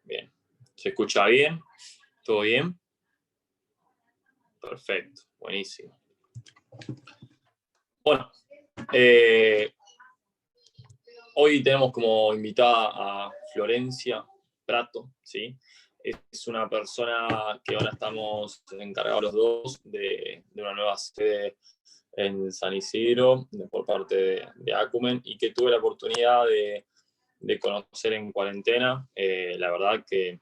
Bien. ¿Se escucha bien? ¿Todo bien? Perfecto, buenísimo. Bueno, hoy tenemos como invitada a Florencia Prato, ¿sí? Es una persona que ahora estamos encargados los dos de una nueva sede en San Isidro por parte de Acumen y que tuve la oportunidad de conocer en cuarentena. La verdad que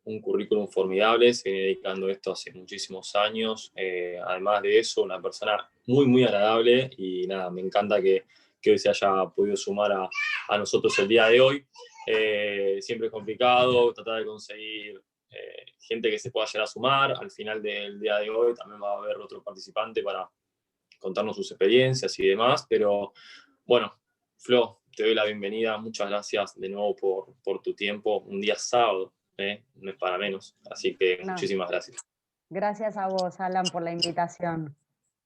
un currículum formidable, se viene dedicando a esto hace muchísimos años. Además de eso, una persona muy, muy agradable y nada, me encanta que hoy se haya podido sumar a nosotros el día de hoy. Siempre es complicado tratar de conseguir gente que se pueda llegar a sumar. Al final del día de hoy también va a haber otro participante para contarnos sus experiencias y demás, pero bueno, Flo, te doy la bienvenida, muchas gracias de nuevo por tu tiempo, un día sábado, no es para menos, así que No, muchísimas gracias. gracias a vos, Alan, por la invitación.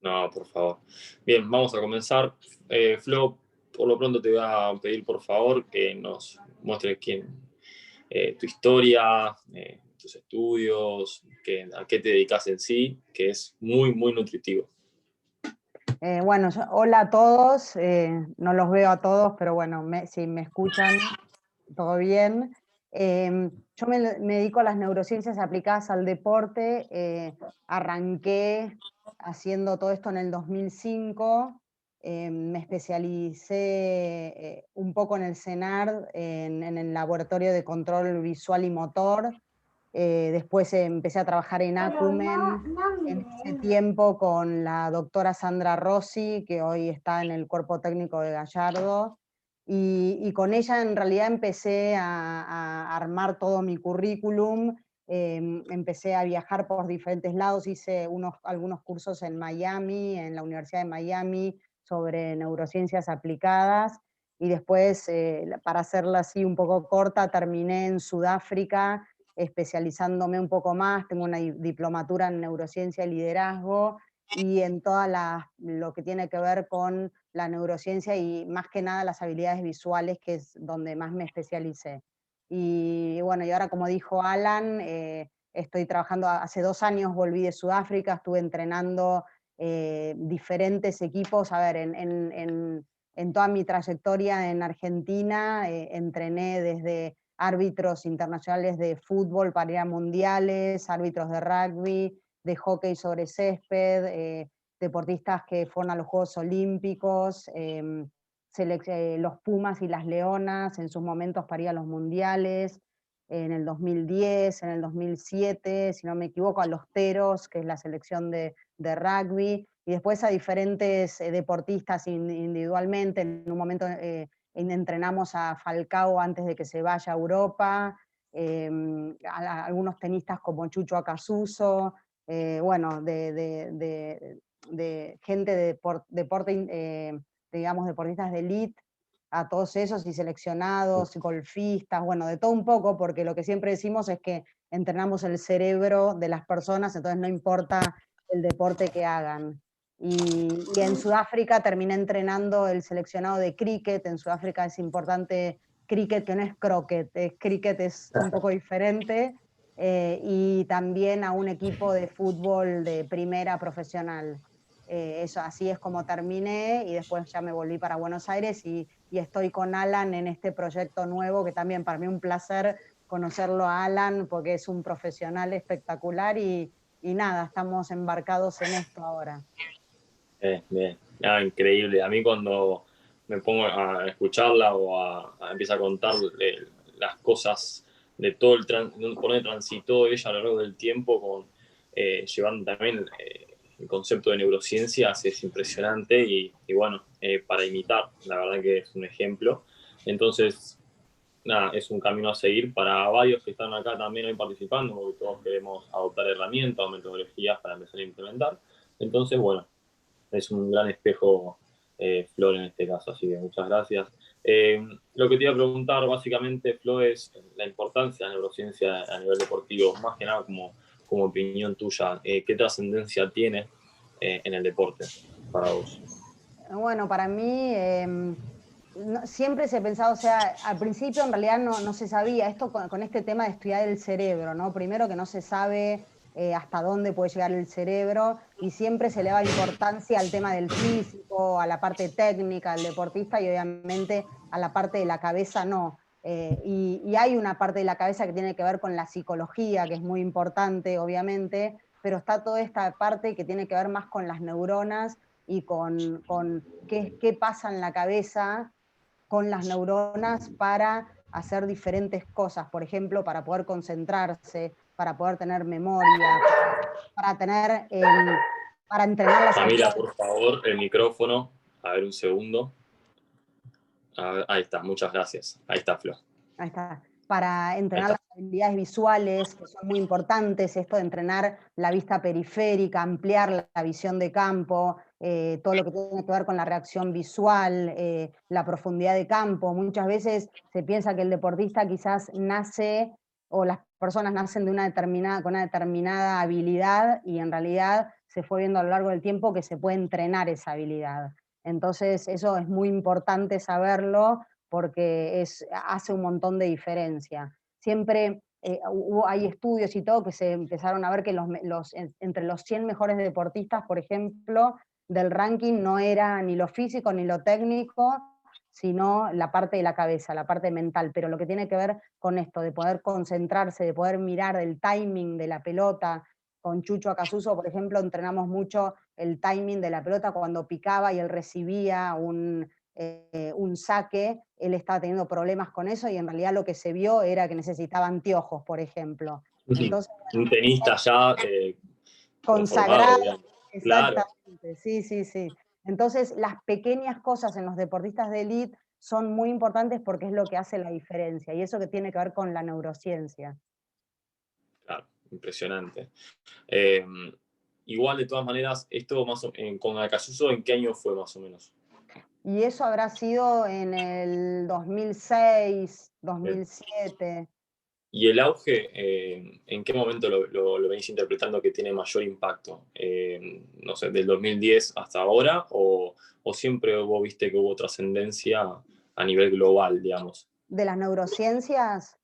No, por favor. Bien, vamos a comenzar. Flo, por lo pronto te voy a pedir por favor que nos muestres tu historia, tus estudios, a qué te dedicas en sí, que es muy, muy nutritivo. Bueno, hola a todos, no los veo a todos, pero bueno, si me escuchan, todo bien. Yo me dedico a las neurociencias aplicadas al deporte. Arranqué haciendo todo esto en el 2005. Me especialicé un poco en el CENAR, en el Laboratorio de Control Visual y Motor. Después empecé a trabajar en Acumen en ese tiempo con la doctora Sandra Rossi, que hoy está en el cuerpo técnico de Gallardo. Y con ella en realidad empecé a armar todo mi currículum. Empecé a viajar por diferentes lados, hice algunos cursos en Miami, en la Universidad de Miami, sobre neurociencias aplicadas. Y después, para hacerla así un poco corta, terminé en Sudáfrica, especializándome un poco más. Tengo una diplomatura en neurociencia y liderazgo y en lo que tiene que ver con la neurociencia y más que nada las habilidades visuales, que es donde más me especialicé. Y bueno, y ahora como dijo Alan, estoy trabajando, hace 2 años volví de Sudáfrica, estuve entrenando diferentes equipos. A ver, en toda mi trayectoria en Argentina, entrené desde árbitros internacionales de fútbol para ir a mundiales, árbitros de rugby, de hockey sobre césped, deportistas que fueron a los Juegos Olímpicos, los Pumas y las Leonas en sus momentos para ir a los mundiales, en el 2010, en el 2007, si no me equivoco, a los Teros, que es la selección de rugby, y después a diferentes deportistas individualmente. En un momento entrenamos a Falcao antes de que se vaya a Europa, a algunos tenistas como Chucho Acasuso, bueno, de gente de deporte, digamos, deportistas de elite, a todos esos, y seleccionados, golfistas, bueno, de todo un poco, porque lo que siempre decimos es que entrenamos el cerebro de las personas, entonces no importa el deporte que hagan. Y en Sudáfrica terminé entrenando el seleccionado de cricket. En Sudáfrica es importante cricket, que no es croquet, cricket es un poco diferente, y también a un equipo de fútbol de primera profesional. Eso, así es como terminé, y después ya me volví para Buenos Aires y estoy con Alan en este proyecto nuevo, que también para mí un placer conocerlo a Alan, porque es un profesional espectacular y nada, estamos embarcados en esto ahora. Bien. Increíble. A mí cuando me pongo a escucharla o empieza a contar las cosas de todo por donde transitó ella a lo largo del tiempo, llevando también el concepto de neurociencias, es impresionante y bueno, para imitar, la verdad que es un ejemplo. Entonces, nada, es un camino a seguir para varios que están acá también hoy participando, porque todos queremos adoptar herramientas o metodologías para empezar a implementar. Entonces, bueno, es un gran espejo, Flor, en este caso, así que muchas gracias. Lo que te iba a preguntar básicamente, Flor, es la importancia de la neurociencia a nivel deportivo, más que nada como opinión tuya. ¿Qué trascendencia tiene en el deporte para vos? Bueno, para mí siempre se pensaba, o sea, al principio en realidad no se sabía, esto con este tema de estudiar el cerebro, ¿no? Primero que no se sabe hasta dónde puede llegar el cerebro, y siempre se le da importancia al tema del físico, a la parte técnica del deportista, y obviamente a la parte de la cabeza no. Y hay una parte de la cabeza que tiene que ver con la psicología, que es muy importante, obviamente, pero está toda esta parte que tiene que ver más con las neuronas y con qué pasa en la cabeza con las neuronas para hacer diferentes cosas, por ejemplo, para poder concentrarse, para poder tener memoria, para tener, para entrenar las Camila, habilidades. por favor, el micrófono. A ver, un segundo. A ver, ahí está, muchas gracias. Ahí está, Flo. Ahí está. Para Ahí entrenar está. las habilidades visuales, que son muy importantes, esto de entrenar la vista periférica, ampliar la visión de campo, todo lo que tiene que ver con la reacción visual, la profundidad de campo. Muchas veces se piensa que el deportista quizás nace, o las personas nacen con una determinada habilidad, y en realidad se fue viendo a lo largo del tiempo que se puede entrenar esa habilidad. Entonces, eso es muy importante saberlo, porque hace un montón de diferencia. Siempre hay estudios y todo que se empezaron a ver que entre los 100 mejores deportistas, por ejemplo, del ranking no era ni lo físico ni lo técnico, sino la parte de la cabeza, la parte mental, pero lo que tiene que ver con esto, de poder concentrarse, de poder mirar el timing de la pelota. Con Chucho Acasuso, por ejemplo, entrenamos mucho el timing de la pelota cuando picaba y él recibía un saque, él estaba teniendo problemas con eso, y en realidad lo que se vio era que necesitaba anteojos, por ejemplo. Entonces, Un tenista ya conformado, consagrado, digamos. Claro, exactamente, sí, sí, sí. Entonces, las pequeñas cosas en los deportistas de élite son muy importantes porque es lo que hace la diferencia, y eso que tiene que ver con la neurociencia. claro, impresionante. Eh, Igual, de todas maneras, esto con Acasuso, ¿en qué año fue más o menos? Y eso habrá sido en el 2006, Bien. 2007. ¿Y el auge, en qué momento lo venís interpretando que tiene mayor impacto? No sé, ¿del 2010 hasta ahora? ¿O siempre vos viste que hubo trascendencia a nivel global, digamos? De las neurociencias,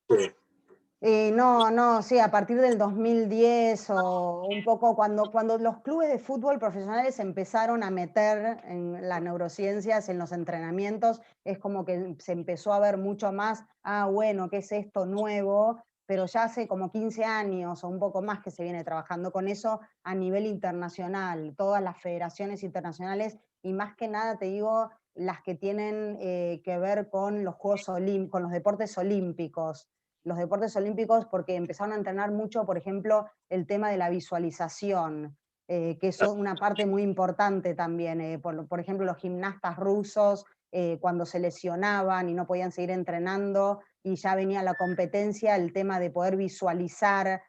Sí. no, no, sí, a partir del 2010, o un poco cuando los clubes de fútbol profesionales empezaron a meter en las neurociencias en los entrenamientos, es como que se empezó a ver mucho más, bueno, ¿qué es esto nuevo? Pero ya hace como 15 años o un poco más que se viene trabajando con eso a nivel internacional, todas las federaciones internacionales, y más que nada te digo, las que tienen que ver con los con los deportes olímpicos. Los deportes olímpicos, porque empezaron a entrenar mucho, por ejemplo, el tema de la visualización, que es una parte muy importante también. Por ejemplo, los gimnastas rusos, cuando se lesionaban y no podían seguir entrenando, y ya venía la competencia, el tema de poder visualizar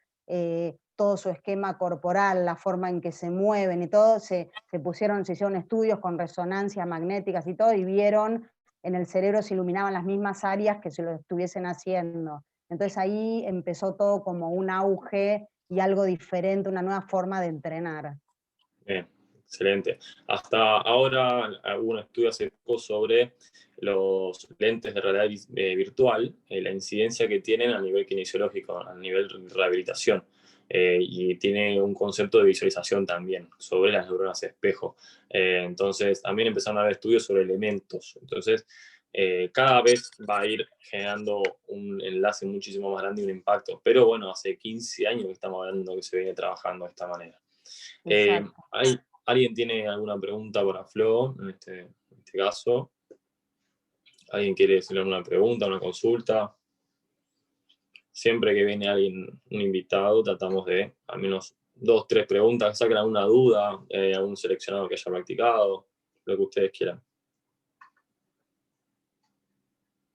todo su esquema corporal, la forma en que se mueven y todo, se hicieron estudios con resonancias magnéticas y todo, y vieron en el cerebro se iluminaban las mismas áreas que si lo estuviesen haciendo. Entonces ahí empezó todo como un auge y algo diferente, una nueva forma de entrenar. Bien, excelente. Hasta ahora hubo un estudio hace poco sobre los lentes de realidad virtual, la incidencia que tienen a nivel kinesiológico, a nivel de rehabilitación. Y tiene un concepto de visualización también sobre las neuronas espejo. Entonces, también empezaron a haber estudios sobre elementos. Entonces, cada vez va a ir generando un enlace muchísimo más grande y un impacto. Pero bueno, hace 15 años que estamos hablando que se viene trabajando de esta manera. Exacto. ¿Alguien tiene alguna pregunta para Flo en este caso? ¿Alguien quiere hacerle una pregunta, una consulta? Siempre que viene alguien, un invitado, tratamos de al menos 2, 3 preguntas, que saquen alguna duda, algún seleccionado que haya practicado, lo que ustedes quieran.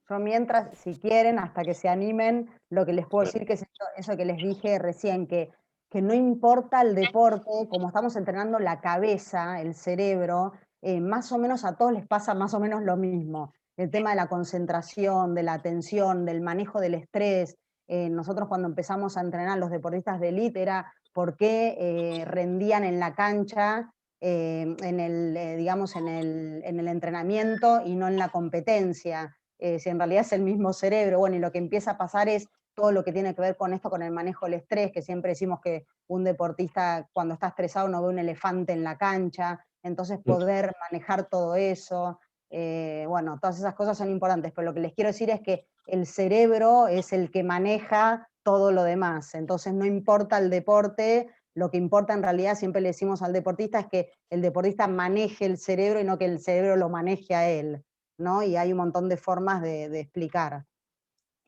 Yo mientras, si quieren, hasta que se animen, lo que les puedo decir que es eso que les dije recién, que no importa el deporte, como estamos entrenando la cabeza, el cerebro, más o menos a todos les pasa más o menos lo mismo. El tema de la concentración, de la atención, del manejo del estrés. Nosotros cuando empezamos a entrenar los deportistas de élite era por qué rendían en la cancha digamos, en el entrenamiento y no en la competencia. Si en realidad es el mismo cerebro, bueno, y lo que empieza a pasar es todo lo que tiene que ver con esto, con el manejo del estrés, que siempre decimos que un deportista cuando está estresado no ve un elefante en la cancha, entonces poder manejar todo eso, bueno, todas esas cosas son importantes, pero lo que les quiero decir es que el cerebro es el que maneja todo lo demás, entonces no importa el deporte, lo que importa en realidad, siempre le decimos al deportista, es que el deportista maneje el cerebro y no que el cerebro lo maneje a él, ¿no? Y hay un montón de formas de explicar.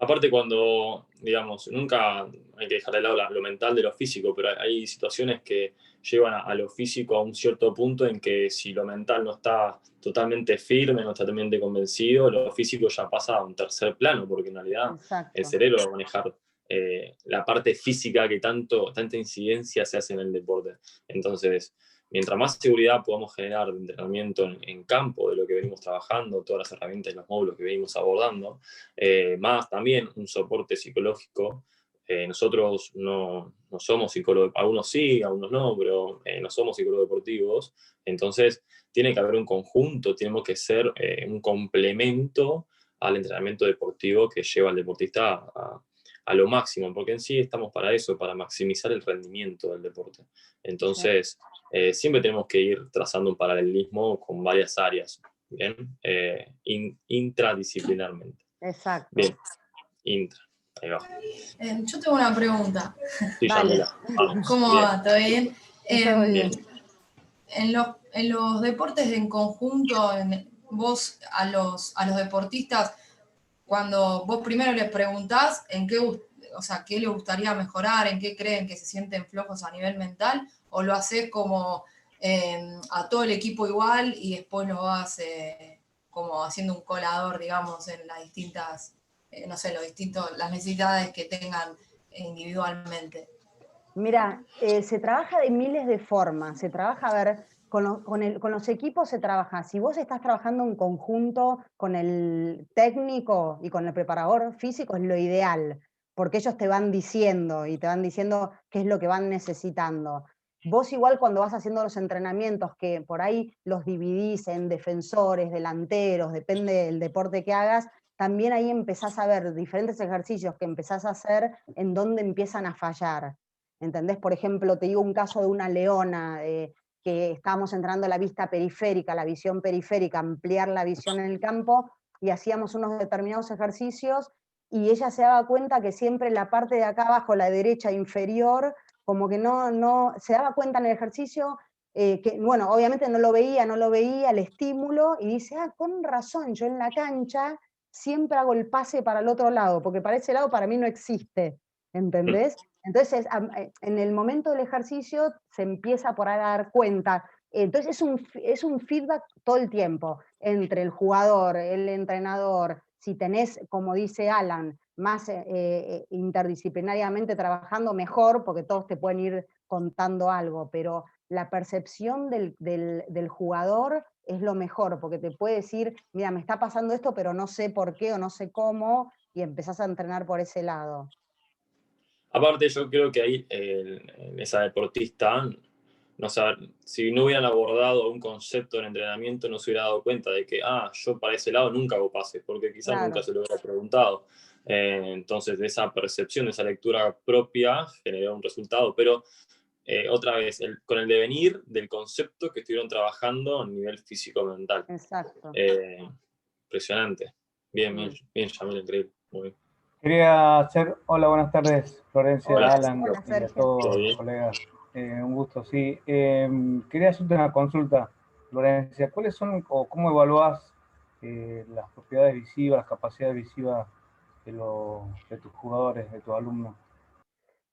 Aparte cuando, digamos, nunca hay que dejar de lado lo mental de lo físico, pero hay situaciones que llevan a lo físico a un cierto punto en que si lo mental no está totalmente firme, no está totalmente convencido, lo físico ya pasa a un tercer plano, porque en realidad el Exacto. cerebro va a manejar la parte física que tanta incidencia se hace en el deporte. Entonces, mientras más seguridad podamos generar de entrenamiento en campo de lo que venimos trabajando, todas las herramientas y los módulos que venimos abordando, más también un soporte psicológico. Nosotros no somos psicólogos, algunos sí, algunos no, pero no somos psicólogos deportivos, entonces tiene que haber un conjunto, tenemos que ser un complemento al entrenamiento deportivo que lleva al deportista a lo máximo, porque en sí estamos para eso, para maximizar el rendimiento del deporte. Entonces, siempre tenemos que ir trazando un paralelismo con varias áreas, ¿bien? Intradisciplinarmente. Exacto. Bien, intra. Ahí va. Yo tengo una pregunta. Sí, Dale. Yamila. Vamos. ¿Cómo Bien. va? ¿Todo bien? Todo bien. En los deportes en conjunto, vos a los deportistas, cuando vos primero les preguntás en qué, o sea, qué les gustaría mejorar, en qué creen que se sienten flojos a nivel mental, o lo haces como a todo el equipo igual y después lo vas como haciendo un colador, digamos, en las distintas, no sé, las necesidades que tengan individualmente. Mira, se trabaja de miles de formas, se trabaja, a ver, con los equipos se trabaja, si vos estás trabajando en conjunto con el técnico y con el preparador físico es lo ideal, porque ellos te van diciendo y te van diciendo qué es lo que van necesitando. Vos igual cuando vas haciendo los entrenamientos, que por ahí los dividís en defensores, delanteros, depende del deporte que hagas, también ahí empezás a ver diferentes ejercicios que empezás a hacer en donde empiezan a fallar. ¿Entendés? Por ejemplo, te digo un caso de una leona, que estábamos entrenando la vista periférica, la visión periférica, ampliar la visión en el campo, y hacíamos unos determinados ejercicios, y ella se daba cuenta que siempre la parte de acá abajo, la derecha inferior, como que no se daba cuenta en el ejercicio, que, bueno, obviamente no lo veía el estímulo, y dice, con razón, yo en la cancha siempre hago el pase para el otro lado, porque para ese lado para mí no existe, ¿entendés? Entonces, en el momento del ejercicio se empieza por a dar cuenta. Entonces, es un feedback todo el tiempo entre el jugador, el entrenador. Si tenés, como dice Alan, más interdisciplinariamente trabajando, mejor, porque todos te pueden ir contando algo, pero la percepción del jugador es lo mejor, porque te puede decir, mira, me está pasando esto, pero no sé por qué o no sé cómo, y empezás a entrenar por ese lado. Aparte, yo creo que ahí esa deportista, no saber, si no hubieran abordado un concepto en entrenamiento, no se hubiera dado cuenta de que, yo para ese lado nunca hago pases, porque quizás Claro. nunca se lo hubiera preguntado. Entonces, de esa percepción, de esa lectura propia, generó un resultado, pero otra vez, con el devenir del concepto que estuvieron trabajando a nivel físico-mental. Exacto. Impresionante. Bien, bien, Yamil, increíble. Muy bien. Quería hacer, hola, buenas tardes, Florencia, Hola. Alan Hola, y a Sergio. todos ¿Todo los bien? colegas. Un gusto, sí. Quería hacerte una consulta, Florencia. ¿Cuáles son o cómo evaluás las propiedades visivas, las capacidades visivas de tus jugadores, de tus alumnos?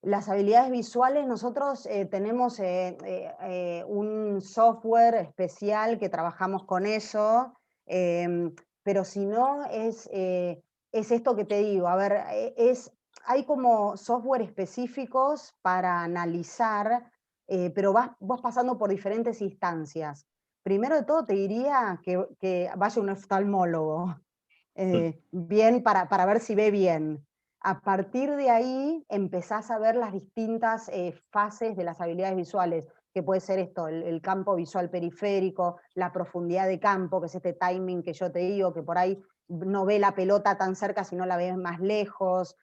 Las habilidades visuales, nosotros tenemos un software especial que trabajamos con eso, pero si no es esto que te digo, a ver, hay como software específicos para analizar, pero vos pasando por diferentes instancias. Primero de todo te diría que vaya un oftalmólogo, bien para ver si ve bien. A partir de ahí empezás a ver las distintas fases de las habilidades visuales. que puede ser esto, el campo visual periférico, la profundidad de campo, que es este timing que yo te digo, que por ahí no ve la pelota tan cerca, sino la ves más lejos.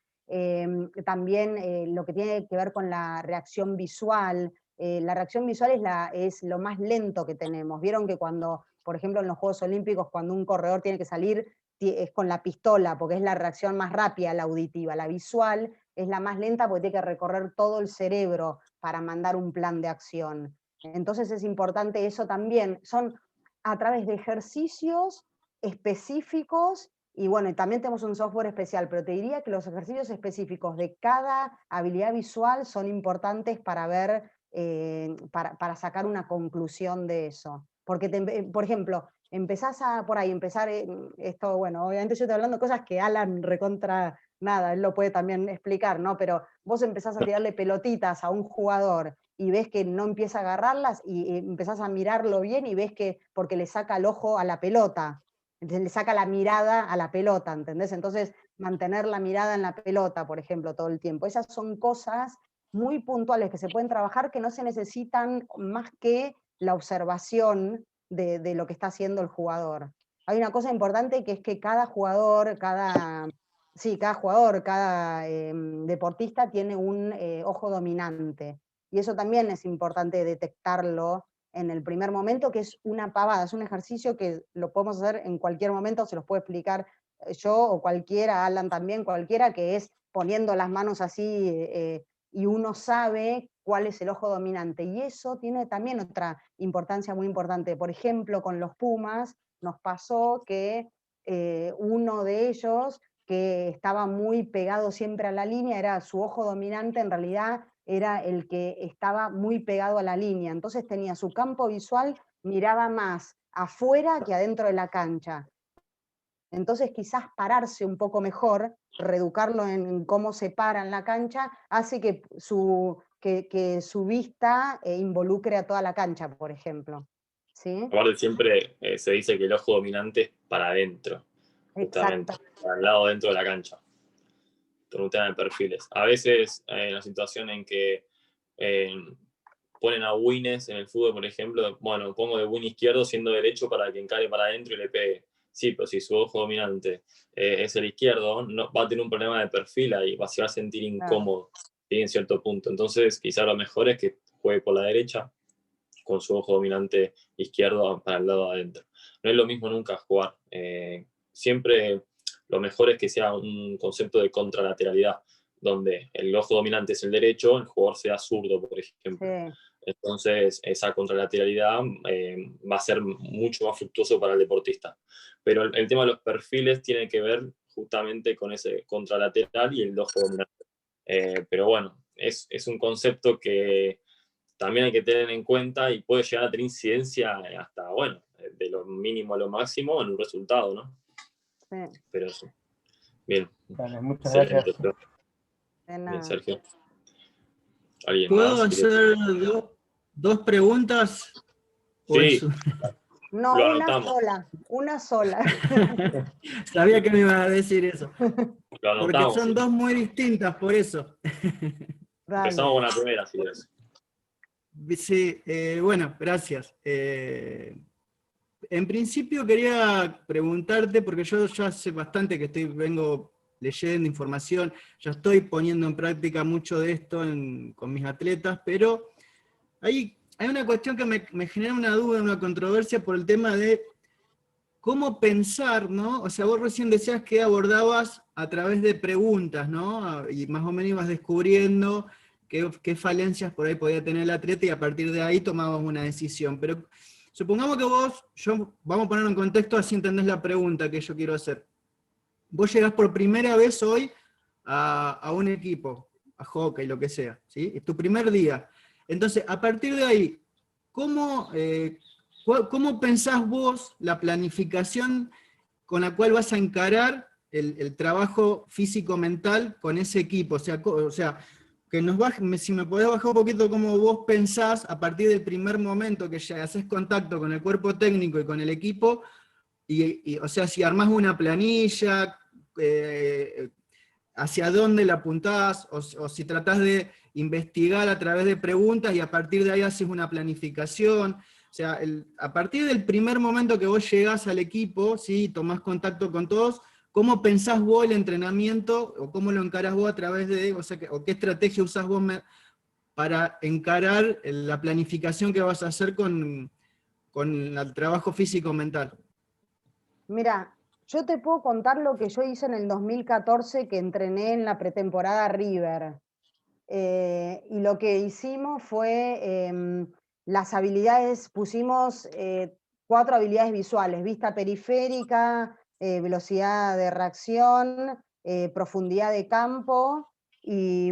También lo que tiene que ver con la reacción visual. La reacción visual es lo más lento que tenemos. Vieron que cuando, por ejemplo, en los Juegos Olímpicos, cuando un corredor tiene que salir, es con la pistola, porque es la reacción más rápida, la auditiva. La visual es la más lenta porque tiene que recorrer todo el cerebro para mandar un plan de acción. Entonces es importante eso también. Son a través de ejercicios específicos, y bueno, y también tenemos un software especial, pero te diría que los ejercicios específicos de cada habilidad visual son importantes para ver, para sacar una conclusión de eso. Porque, por ejemplo, empezás por ahí, esto, bueno, obviamente yo estoy hablando de cosas que Alan recontra nada, él lo puede también explicar, ¿no? Pero vos empezás a tirarle pelotitas a un jugador y ves que no empieza a agarrarlas y empezás a mirarlo bien y ves que porque le saca el ojo a la pelota, le saca la mirada a la pelota, ¿entendés? Entonces, mantener la mirada en la pelota, por ejemplo, todo el tiempo. Esas son cosas muy puntuales que se pueden trabajar, que no se necesitan más que la observación de lo que está haciendo el jugador. Hay una cosa importante que es que cada jugador, cada deportista tiene un ojo dominante. Y eso también es importante detectarlo en el primer momento, que es una pavada, es un ejercicio que lo podemos hacer en cualquier momento, se los puedo explicar yo o cualquiera, Alan también, cualquiera, que es poniendo las manos así y uno sabe cuál es el ojo dominante. Y eso tiene también otra importancia muy importante. Por ejemplo, con los Pumas nos pasó que uno de ellos, que estaba muy pegado siempre a la línea, era su ojo dominante, en realidad era el que estaba muy pegado a la línea. Entonces tenía su campo visual, miraba más afuera que adentro de la cancha. Entonces quizás pararse un poco mejor, reeducarlo en cómo se para en la cancha, hace que su vista involucre a toda la cancha, por ejemplo. ¿Sí? Aparte siempre se dice que el ojo dominante es para adentro, justamente, para el lado dentro de la cancha, por un tema de perfiles. A veces en la situación en que ponen a wines en el fútbol, por ejemplo, bueno, pongo de win izquierdo siendo derecho para que encare para adentro y le pegue. Sí, pero si su ojo dominante es el izquierdo, no, va a tener un problema de perfil ahí, se va a sentir incómodo en cierto punto. Entonces, quizá lo mejor es que juegue por la derecha con su ojo dominante izquierdo para el lado de adentro. No es lo mismo nunca jugar. Siempre lo mejor es que sea un concepto de contralateralidad, donde el ojo dominante es el derecho, el jugador sea zurdo, por ejemplo. Sí. Entonces, esa contralateralidad va a ser mucho más fructuoso para el deportista. Pero el tema de los perfiles tiene que ver justamente con ese contralateral y el ojo dominante. Pero bueno, es un concepto que también hay que tener en cuenta y puede llegar a tener incidencia hasta, bueno, de lo mínimo a lo máximo en un resultado, ¿no? Sí. Pero eso. Bien. Vale, muchas gracias. Bien, Sergio. ¿Alguien ¿Puedo más? hacer dos preguntas? Sí. No, una sola. Sabía que me iba a decir eso. Porque son sí. dos muy distintas, por eso. Empezamos con la primera, si quieres. Sí, bueno, gracias. En principio quería preguntarte, porque yo ya hace bastante que vengo leyendo información, ya estoy poniendo en práctica mucho de esto con mis atletas, pero hay una cuestión que me genera una duda, una controversia por el tema de cómo pensar, ¿no? O sea, vos recién decías que abordabas a través de preguntas, ¿no? Y más o menos ibas descubriendo qué falencias por ahí podía tener el atleta y a partir de ahí tomabas una decisión. Pero supongamos que vamos a ponerlo en contexto así entendés la pregunta que yo quiero hacer. Vos llegás por primera vez hoy a un equipo, a hockey, lo que sea, ¿sí? Es tu primer día. Entonces, a partir de ahí, ¿cómo pensás vos la planificación con la cual vas a encarar el trabajo físico-mental con ese equipo? O sea, que si me podés bajar un poquito cómo vos pensás a partir del primer momento que ya haces contacto con el cuerpo técnico y con el equipo, o sea, si armás una planilla, hacia dónde la apuntás, o si tratás de investigar a través de preguntas y a partir de ahí haces una planificación. O sea, a partir del primer momento que vos llegás al equipo, ¿sí? Tomás contacto con todos, ¿cómo pensás vos el entrenamiento, o cómo lo encarás vos a través de, o sea, o qué estrategia usás vos para encarar la planificación que vas a hacer con el trabajo físico-mental? Mira, yo te puedo contar lo que yo hice en el 2014, que entrené en la pretemporada River. Y lo que hicimos fue las habilidades, pusimos 4 habilidades visuales: vista periférica, velocidad de reacción, profundidad de campo y,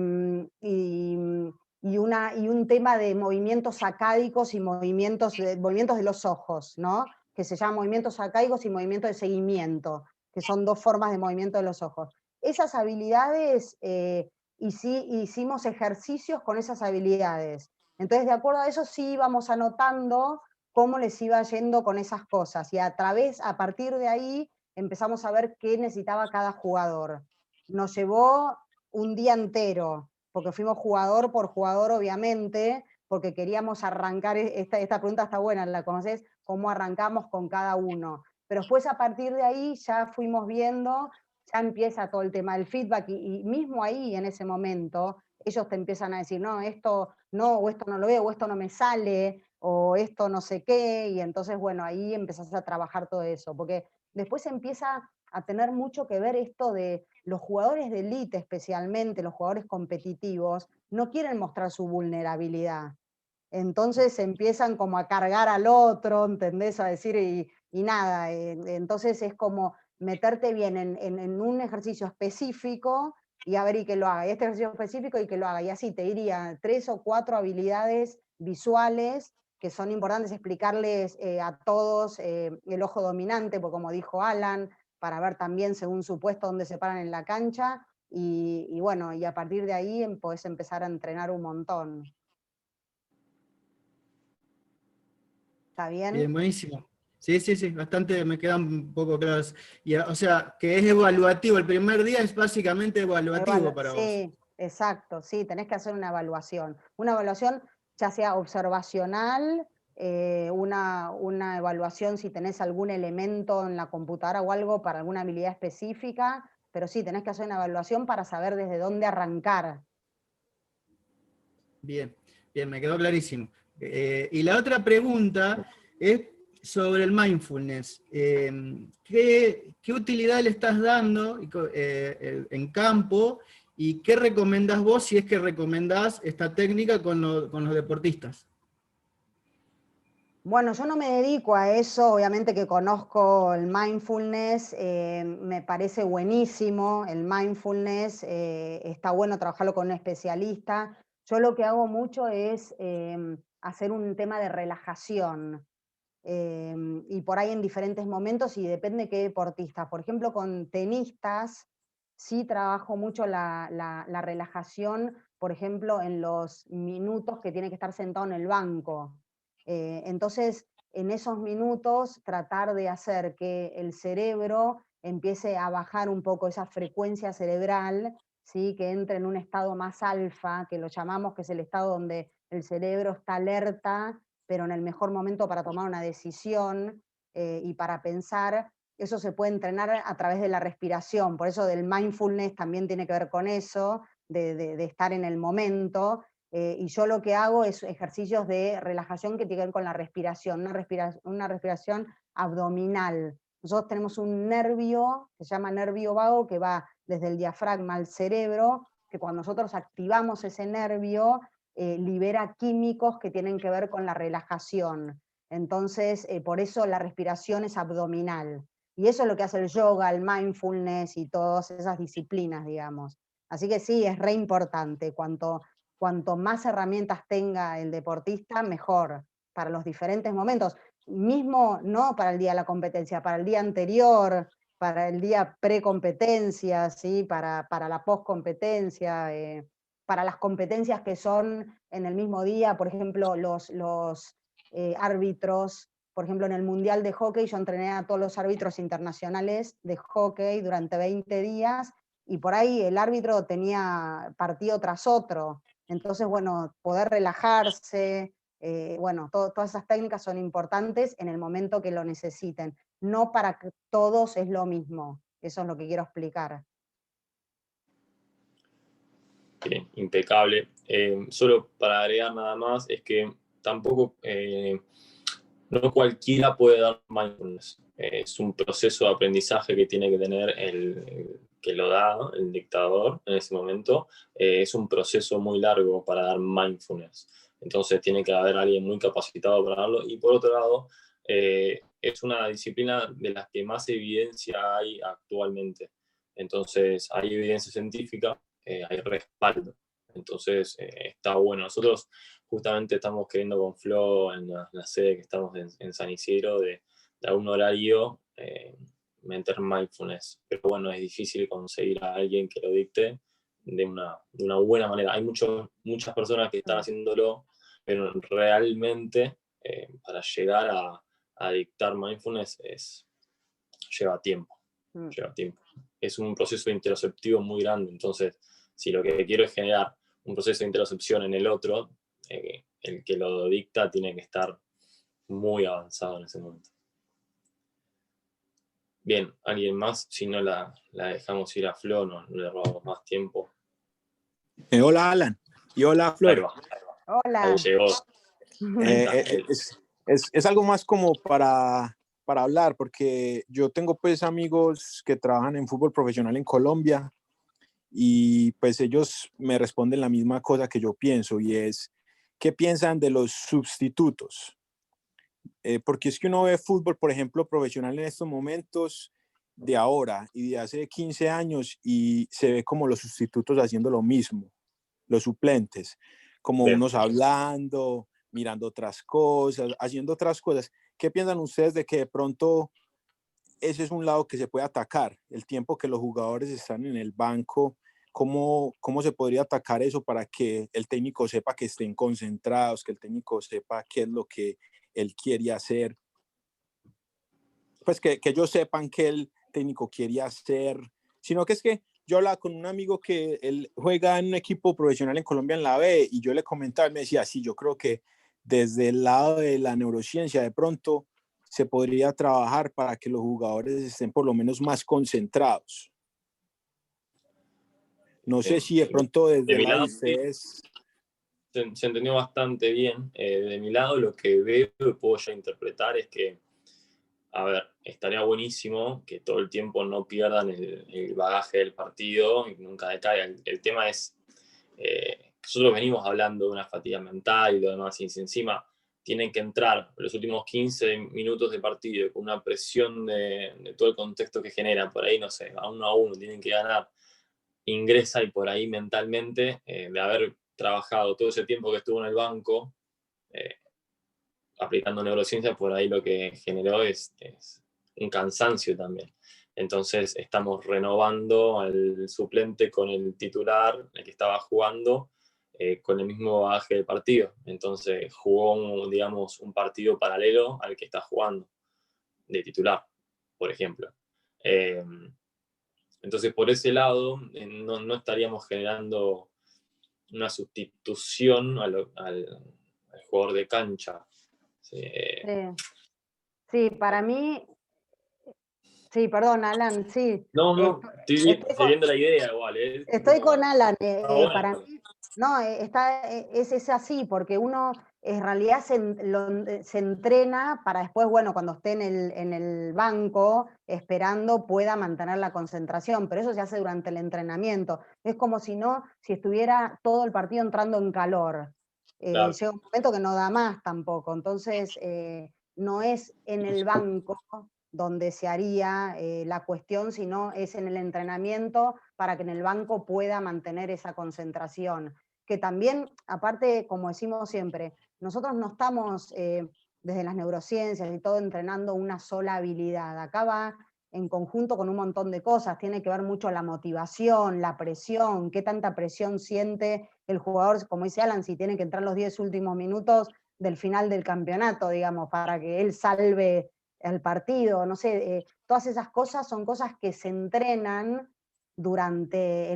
y un tema de movimientos sacádicos y movimientos de los ojos, ¿no? Que se llaman movimientos sacádicos y movimientos de seguimiento, que son 2 formas de movimiento de los ojos. Esas habilidades, hicimos ejercicios con esas habilidades. Entonces, de acuerdo a eso, sí íbamos anotando cómo les iba yendo con esas cosas. Y a partir de ahí, empezamos a ver qué necesitaba cada jugador. Nos llevó un día entero, porque fuimos jugador por jugador, obviamente, porque queríamos arrancar, esta pregunta está buena, ¿la conocés? ¿Cómo arrancamos con cada uno? Pero después, a partir de ahí, ya fuimos viendo, ya empieza todo el tema del feedback, y mismo ahí, en ese momento, ellos te empiezan a decir, no, esto no, o esto no lo veo, o esto no me sale, o esto no sé qué, y entonces, bueno, ahí empezás a trabajar todo eso, porque después empieza a tener mucho que ver esto de los jugadores de élite, especialmente los jugadores competitivos, no quieren mostrar su vulnerabilidad. Entonces empiezan como a cargar al otro, ¿entendés? A decir, y nada, entonces es como meterte bien en un ejercicio específico y a ver, y que lo haga, y este ejercicio específico y que lo haga, y así te diría 3 o 4 habilidades visuales que son importantes explicarles a todos, el ojo dominante, porque como dijo Alan, para ver también según su puesto dónde se paran en la cancha, y bueno, y a partir de ahí podés empezar a entrenar un montón. ¿Está bien? Bien, buenísimo. Sí, sí, sí, bastante me quedan un poco claras. Y, o sea, que es evaluativo, el primer día es básicamente evaluativo para vos. Sí, exacto, sí, tenés que hacer una evaluación ya sea observacional, una evaluación si tenés algún elemento en la computadora o algo para alguna habilidad específica, pero sí, tenés que hacer una evaluación para saber desde dónde arrancar. Bien, bien, me quedó clarísimo. Y la otra pregunta es sobre el mindfulness. ¿Qué utilidad le estás dando en campo y qué recomendás vos si es que recomendás esta técnica con los deportistas? Bueno, yo no me dedico a eso, obviamente que conozco el mindfulness, me parece buenísimo el mindfulness, está bueno trabajarlo con un especialista. Yo lo que hago mucho es hacer un tema de relajación, y por ahí en diferentes momentos, y depende qué deportistas. Por ejemplo, con tenistas sí trabajo mucho la relajación, por ejemplo, en los minutos que tiene que estar sentado en el banco. Entonces, en esos minutos, tratar de hacer que el cerebro empiece a bajar un poco esa frecuencia cerebral, ¿sí? Que entre en un estado más alfa, que lo llamamos, que es el estado donde el cerebro está alerta, pero en el mejor momento para tomar una decisión y para pensar. Eso se puede entrenar a través de la respiración, por eso del mindfulness también tiene que ver con eso, de estar en el momento. Y yo lo que hago es ejercicios de relajación que tienen que ver con la respiración, una respiración abdominal. Nosotros tenemos un nervio, que se llama nervio vago, que va desde el diafragma al cerebro, que cuando nosotros activamos ese nervio, libera químicos que tienen que ver con la relajación. Entonces, por eso la respiración es abdominal. Y eso es lo que hace el yoga, el mindfulness y todas esas disciplinas, digamos. Así que sí, es re importante. Cuanto más herramientas tenga el deportista, mejor, para los diferentes momentos. Mismo no para el día de la competencia, para el día anterior, para el día pre-competencia, ¿sí? Para la post-competencia, para las competencias que son en el mismo día, por ejemplo, los árbitros. Por ejemplo, en el Mundial de Hockey yo entrené a todos los árbitros internacionales de hockey durante 20 días, y por ahí el árbitro tenía partido tras otro. Entonces, bueno, poder relajarse, bueno, todas esas técnicas son importantes en el momento que lo necesiten. No para que todos es lo mismo. Eso es lo que quiero explicar. Bien, impecable. Solo para agregar nada más, es que tampoco, no cualquiera puede dar mindfulness. Es un proceso de aprendizaje que tiene que tener el que lo da, el dictador en ese momento. Es un proceso muy largo para dar mindfulness. Entonces tiene que haber alguien muy capacitado para darlo. Y por otro lado, es una disciplina de las que más evidencia hay actualmente. Entonces hay evidencia científica, hay respaldo. Entonces está bueno. Nosotros justamente estamos queriendo con Flo en la sede que estamos en San Isidro de un horario meter mindfulness. Pero bueno, es difícil conseguir a alguien que lo dicte de una buena manera. Hay muchas personas que están haciéndolo, pero realmente para llegar a dictar mindfulness lleva tiempo. Lleva tiempo. Es un proceso interoceptivo muy grande, entonces si lo que quiero es generar un proceso de interocepción en el otro, el que lo dicta tiene que estar muy avanzado en ese momento. Bien, ¿alguien más? Si no la dejamos ir a Flo, no le robamos más tiempo. Hola Alan y hola Flor. Ahí va. Hola. Ahí llegó. Es algo más como para hablar, porque yo tengo pues amigos que trabajan en fútbol profesional en Colombia y pues ellos me responden la misma cosa que yo pienso, y es, ¿qué piensan de los sustitutos? Porque es que uno ve fútbol, por ejemplo, profesional en estos momentos de ahora y de hace 15 años, y se ve como los sustitutos haciendo lo mismo, los suplentes, como Bien. unos hablando, mirando otras cosas, haciendo otras cosas. ¿Qué piensan ustedes de que de pronto ese es un lado que se puede atacar? El tiempo que los jugadores están en el banco, ¿cómo se podría atacar eso para que el técnico sepa que estén concentrados, que el técnico sepa qué es lo que él quiere hacer? Pues que ellos sepan que el técnico quiere hacer, sino que es que yo hablaba con un amigo que él juega en un equipo profesional en Colombia en la B, y yo le comentaba, él me decía, sí, yo creo que desde el lado de la neurociencia de pronto se podría trabajar para que los jugadores estén por lo menos más concentrados. No sé si de pronto desde el lado de ustedes... Se entendió bastante bien. De mi lado, lo que veo y puedo ya interpretar es que, a ver, estaría buenísimo que todo el tiempo no pierdan el bagaje del partido y nunca decaiga. El tema es, nosotros venimos hablando de una fatiga mental y lo demás, y si encima tienen que entrar los últimos 15 minutos de partido con una presión de todo el contexto que genera, por ahí, no sé, a 1-1, tienen que ganar, ingresa y por ahí mentalmente, de haber trabajado todo ese tiempo que estuvo en el banco, aplicando neurociencia, por ahí lo que generó es un cansancio también. Entonces estamos renovando al suplente con el titular, el que estaba jugando, con el mismo bagaje del partido. Entonces jugó, digamos, un partido paralelo al que está jugando, de titular, por ejemplo. Entonces por ese lado no estaríamos generando una sustitución al jugador de cancha. Sí. Sí, para mí, sí, perdón, Alan, sí. No, estoy viendo la idea igual. Estoy con Alan, bueno. para mí, no, es así, porque uno en realidad se entrena para después, bueno, cuando esté en el banco esperando, pueda mantener la concentración, pero eso se hace durante el entrenamiento. Es como si estuviera todo el partido entrando en calor. Claro. Llega un momento que no da más tampoco, entonces no es en el banco donde se haría la cuestión, sino es en el entrenamiento para que en el banco pueda mantener esa concentración. Que también, aparte, como decimos siempre, nosotros no estamos desde las neurociencias y todo entrenando una sola habilidad. Acá va en conjunto con un montón de cosas, tiene que ver mucho la motivación, la presión, qué tanta presión siente el jugador, como dice Alan, si tiene que entrar los 10 últimos minutos del final del campeonato, digamos, para que él salve el partido, no sé, todas esas cosas son cosas que se entrenan durante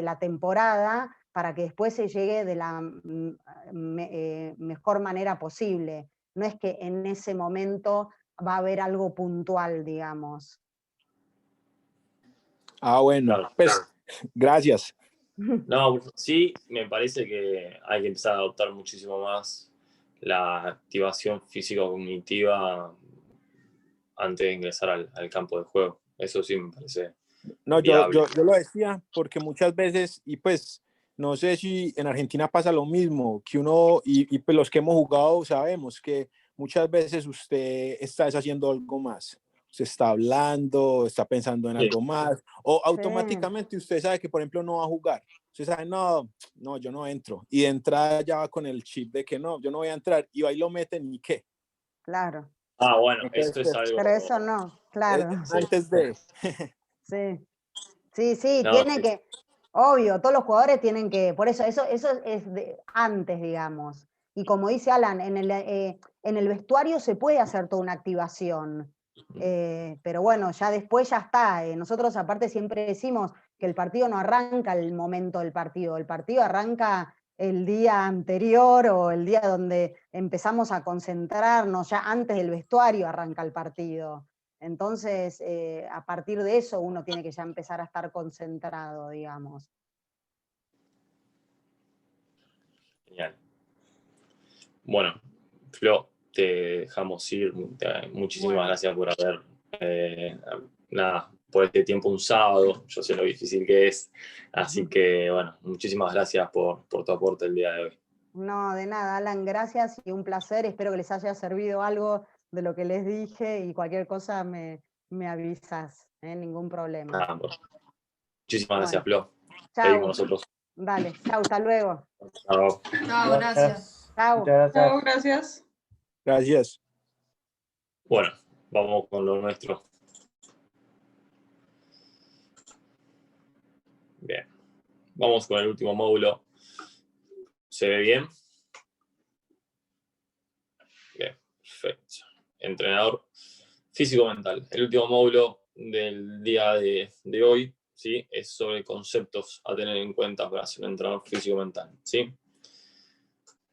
la temporada para que después se llegue de la mejor manera posible. No es que en ese momento va a haber algo puntual, digamos. Bueno, Claro. pues gracias. No, sí, me parece que hay que empezar a adoptar muchísimo más la activación físico-cognitiva antes de ingresar al campo de juego. Eso sí me parece No, viable. yo lo decía porque muchas veces, y pues no sé si en Argentina pasa lo mismo, que uno, y pues los que hemos jugado sabemos que muchas veces usted está haciendo algo más. Usted está hablando, está pensando en Sí. algo más, o Sí. automáticamente usted sabe que, por ejemplo, no va a jugar. Usted sabe, no, yo no entro. Y de entrada ya va con el chip de que no, yo no voy a entrar, y va y lo meten, ¿y qué? Claro. Bueno, Entonces, eso es algo. Pero eso no, claro. Sí. antes de... Sí. Sí, No, tiene sí. que, obvio, todos los jugadores tienen que, por eso es antes, digamos. Y como dice Alan, en el vestuario se puede hacer toda una activación. Pero bueno, ya después ya está. Nosotros aparte siempre decimos que el partido no arranca el momento del partido, el partido arranca el día anterior o el día donde empezamos a concentrarnos, ya antes del vestuario arranca el partido. Entonces, a partir de eso uno tiene que ya empezar a estar concentrado, digamos. Genial. Bueno, Flo, te dejamos ir. Muchísimas Bueno, gracias por haber, por este tiempo un sábado. Yo sé lo difícil que es. Así que, bueno, muchísimas gracias por tu aporte el día de hoy. no, de nada, Alan, gracias y un placer. Espero que les haya servido algo de lo que les dije y cualquier cosa me avisas, ningún problema. Muchísimas gracias, Bueno, Flo. Seguimos chau. nosotros. Dale, chau, hasta luego. Chao. Chao, gracias. Chau. Muchas gracias. Chao, gracias. Gracias. Bueno, vamos con lo nuestro. Bien. Vamos con el último módulo. ¿Se ve bien? Bien, perfecto. Entrenador físico-mental. El último módulo del día de hoy, ¿sí? Es sobre conceptos a tener en cuenta para ser un entrenador físico-mental, ¿sí?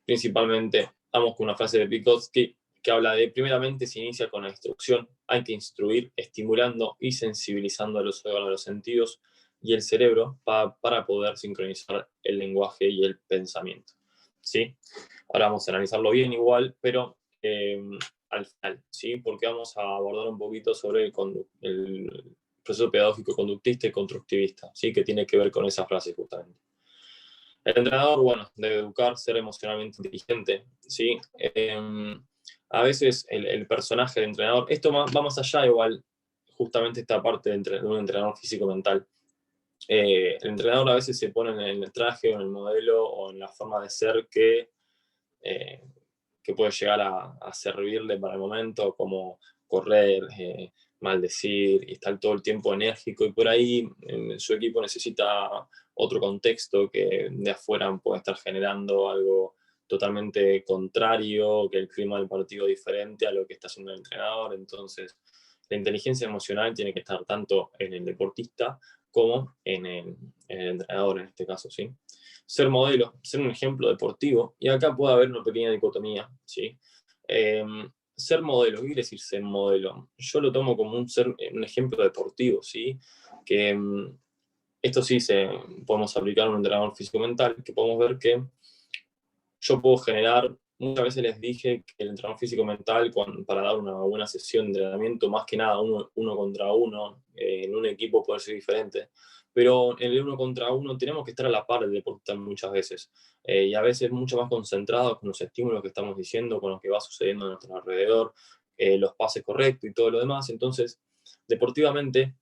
Principalmente, vamos con una frase de Vygotsky que habla de, primeramente, se inicia con la instrucción, hay que instruir, estimulando y sensibilizando a los órganos de los sentidos y el cerebro para poder sincronizar el lenguaje y el pensamiento, ¿sí? Ahora vamos a analizarlo bien igual, pero al final, ¿sí? Porque vamos a abordar un poquito sobre el proceso pedagógico conductista y constructivista, ¿sí? Que tiene que ver con esa frase justamente. El entrenador, bueno, debe educar, ser emocionalmente inteligente, ¿sí? A veces el personaje del entrenador, esto va más allá igual, justamente esta parte de un entrenador físico-mental. El entrenador a veces se pone en el traje o en el modelo o en la forma de ser que puede llegar a servirle para el momento, como correr, maldecir y estar todo el tiempo enérgico, y por ahí su equipo necesita otro contexto que de afuera puede estar generando algo totalmente contrario, que el clima del partido es diferente a lo que está haciendo el entrenador. Entonces la inteligencia emocional tiene que estar tanto en el deportista como en el entrenador en este caso, ¿sí? Ser modelo, ser un ejemplo deportivo, y acá puede haber una pequeña dicotomía, ¿sí? Ser modelo, ¿qué quiere decir ser modelo? Yo lo tomo como un ejemplo deportivo, ¿sí? Que esto sí podemos aplicar a un entrenador físico-mental, que podemos ver que yo puedo generar, muchas veces les dije que el entrenador físico-mental, para dar una buena sesión de entrenamiento, más que nada uno contra uno, en un equipo puede ser diferente, pero en el uno contra uno tenemos que estar a la par del deportista muchas veces, y a veces mucho más concentrados con los estímulos que estamos diciendo, con lo que va sucediendo a nuestro alrededor, los pases correctos y todo lo demás. Entonces, deportivamente,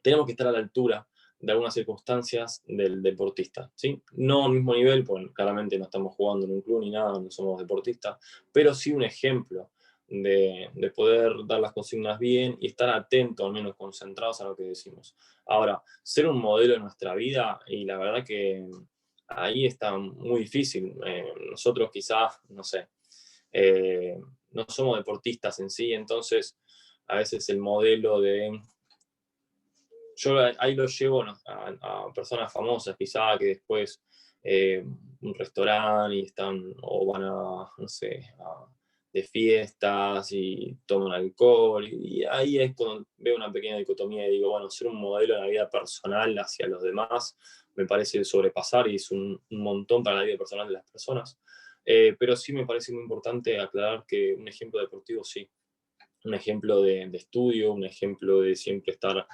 tenemos que estar a la altura de algunas circunstancias del deportista, ¿sí? No al mismo nivel, pues claramente no estamos jugando en un club ni nada, no somos deportistas, pero sí un ejemplo de poder dar las consignas bien y estar atentos, al menos concentrados a lo que decimos. Ahora, ser un modelo en nuestra vida, y la verdad que ahí está muy difícil. Nosotros quizás, no sé, no somos deportistas en sí, entonces a veces el modelo de yo ahí lo llevo a personas famosas, quizá, que después un restaurante y están, o van a, no sé, de fiestas y toman alcohol, y ahí es cuando veo una pequeña dicotomía y digo, bueno, ser un modelo de la vida personal hacia los demás me parece sobrepasar y es un montón para la vida personal de las personas. Pero sí me parece muy importante aclarar que un ejemplo deportivo sí, un ejemplo de estudio, un ejemplo de siempre estar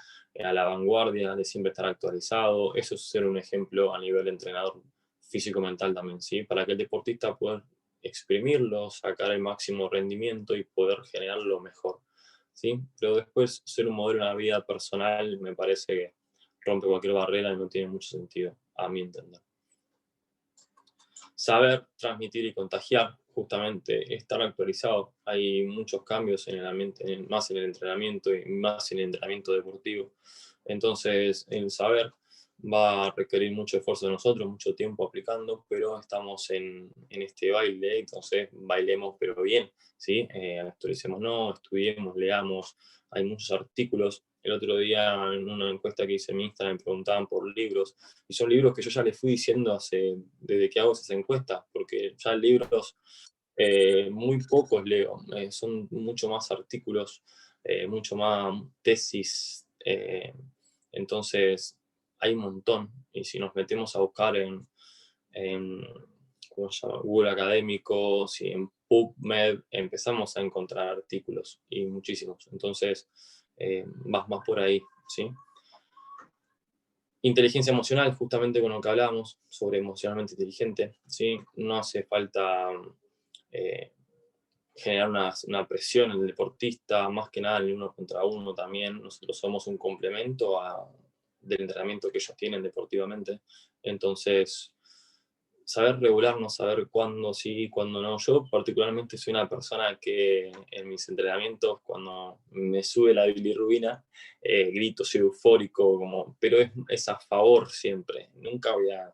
a la vanguardia, de siempre estar actualizado, eso es ser un ejemplo a nivel de entrenador físico-mental también, ¿sí? Para que el deportista pueda exprimirlo, sacar el máximo rendimiento y poder generar lo mejor, ¿sí? Pero después ser un modelo en la vida personal me parece que rompe cualquier barrera y no tiene mucho sentido, a mi entender. Saber transmitir y contagiar, justamente estar actualizado. Hay muchos cambios en el ambiente, más en el entrenamiento y más en el entrenamiento deportivo. Entonces, el saber va a requerir mucho esfuerzo de nosotros, mucho tiempo aplicando, pero estamos en este baile, entonces bailemos pero bien, ¿sí? Actualicémonos, estudiemos, leamos, hay muchos artículos. El otro día en una encuesta que hice en mi Instagram me preguntaban por libros, y son libros que yo ya les fui diciendo desde que hago esas encuestas, porque ya libros muy pocos leo, son mucho más artículos, mucho más tesis, entonces hay un montón, y si nos metemos a buscar en ¿cómo se llama? Google Académicos y en PubMed, empezamos a encontrar artículos, y muchísimos, entonces vas más por ahí, ¿sí? Inteligencia emocional, justamente con lo que hablábamos, sobre emocionalmente inteligente, ¿sí? No hace falta generar una presión en el deportista, más que nada en el uno contra uno también. Nosotros somos un complemento del entrenamiento que ellos tienen deportivamente. Entonces, saber regularnos, saber cuándo sí y cuándo no. Yo particularmente soy una persona que en mis entrenamientos, cuando me sube la bilirrubina, grito, soy eufórico, pero es a favor siempre. Nunca voy a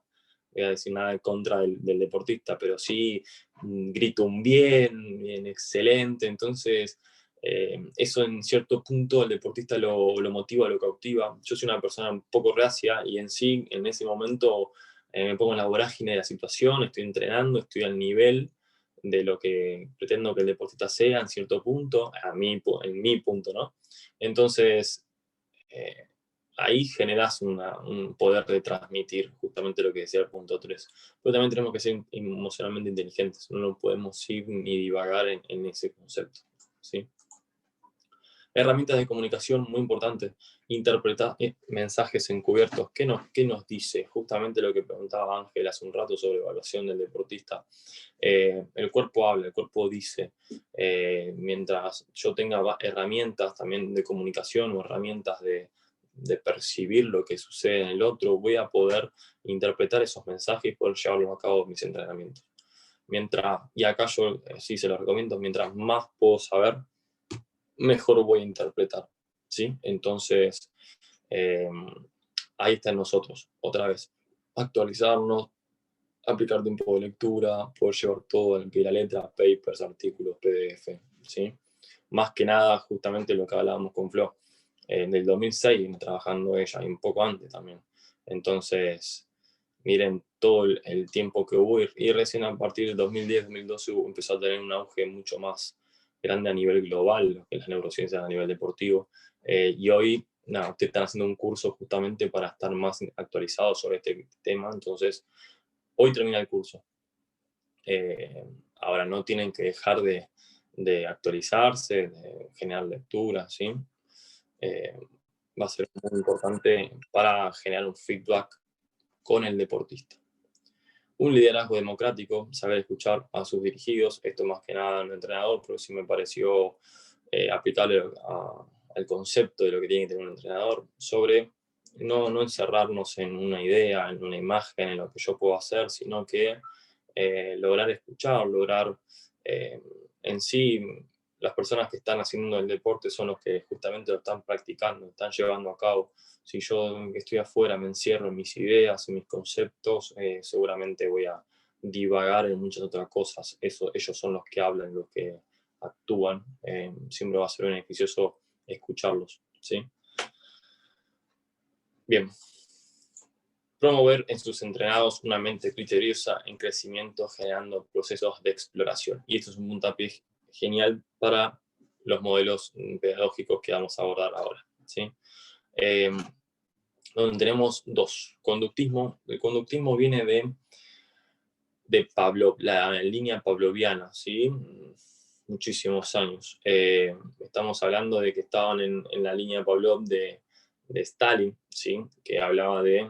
decir nada en contra del deportista, pero sí grito un bien excelente. Entonces, eso en cierto punto el deportista lo motiva, lo cautiva. Yo soy una persona un poco reacia y en sí, en ese momento me pongo en la vorágine de la situación, estoy entrenando, estoy al nivel de lo que pretendo que el deportista sea en cierto punto, en mi punto, ¿no? Entonces, ahí generas un poder de transmitir justamente lo que decía el punto 3. Pero también tenemos que ser emocionalmente inteligentes, no podemos ir ni divagar en ese concepto, ¿sí? Herramientas de comunicación muy importantes, interpretar mensajes encubiertos. ¿Qué nos dice? Justamente lo que preguntaba Ángel hace un rato sobre evaluación del deportista. El cuerpo habla, el cuerpo dice. Mientras yo tenga herramientas también de comunicación o herramientas de percibir lo que sucede en el otro, voy a poder interpretar esos mensajes y poder llevarlos a cabo en mis entrenamientos. Y acá yo sí se los recomiendo, mientras más puedo saber, mejor voy a interpretar, ¿sí? Entonces, ahí está en nosotros, otra vez, actualizarnos, aplicar tiempo de lectura, poder llevar todo el pie de la letra, papers, artículos, PDF, ¿sí? Más que nada, justamente lo que hablábamos con Flo, del 2006 viene trabajando ella, y un poco antes también. Entonces, miren todo el tiempo que hubo, y recién a partir del 2010-2012 empezó a tener un auge mucho más grande a nivel global, lo que es las neurociencias a nivel deportivo, y hoy, nada, ustedes están haciendo un curso justamente para estar más actualizados sobre este tema, entonces, hoy termina el curso. Ahora no tienen que dejar de actualizarse, de generar lectura, ¿sí? Va a ser muy importante para generar un feedback con el deportista. Un liderazgo democrático, saber escuchar a sus dirigidos, esto más que nada en el entrenador, pero sí me pareció aplicable al concepto de lo que tiene que tener un entrenador, sobre no encerrarnos en una idea, en una imagen, en lo que yo puedo hacer, sino que lograr escuchar, lograr en sí, las personas que están haciendo el deporte son los que justamente lo están practicando, están llevando a cabo. Si yo que estoy afuera me encierro en mis ideas, en mis conceptos, seguramente voy a divagar en muchas otras cosas. Ellos son los que hablan, los que actúan. Siempre va a ser beneficioso escucharlos, ¿sí? Bien. Promover en sus entrenados una mente criteriosa en crecimiento, generando procesos de exploración. Y esto es un puntapié genial para los modelos pedagógicos que vamos a abordar ahora, ¿sí? Donde tenemos dos. Conductismo. El conductismo viene de Pavlov, la línea pavloviana, ¿sí? Muchísimos años. Estamos hablando de que estaban en la línea Pavlov de Stalin, ¿sí? Que hablaba de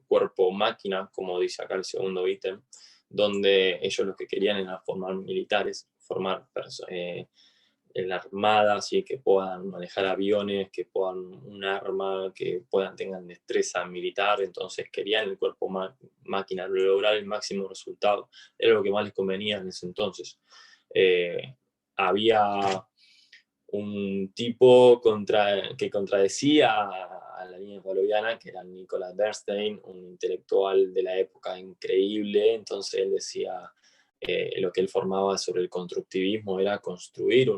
cuerpo-máquina, como dice acá el segundo ítem, donde ellos lo que querían era formar militares, formar en la armada, ¿sí? Que puedan manejar aviones, que puedan un arma, que tengan destreza militar. Entonces querían el cuerpo-máquina, lograr el máximo resultado. Era lo que más les convenía en ese entonces. Había un tipo que contradecía a la línea pavloviana, que era Nicholas Bernstein, un intelectual de la época increíble. Entonces él decía, lo que él formaba sobre el constructivismo era construir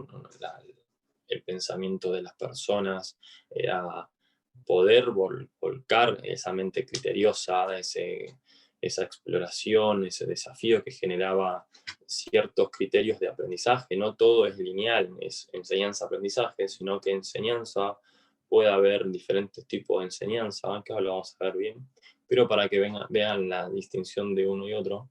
el pensamiento de las personas, era poder volcar esa mente criteriosa, esa exploración, ese desafío que generaba ciertos criterios de aprendizaje. No todo es lineal, es enseñanza-aprendizaje, sino que enseñanza puede haber diferentes tipos de enseñanza, que ahora lo vamos a ver bien, pero para que vean la distinción de uno y otro,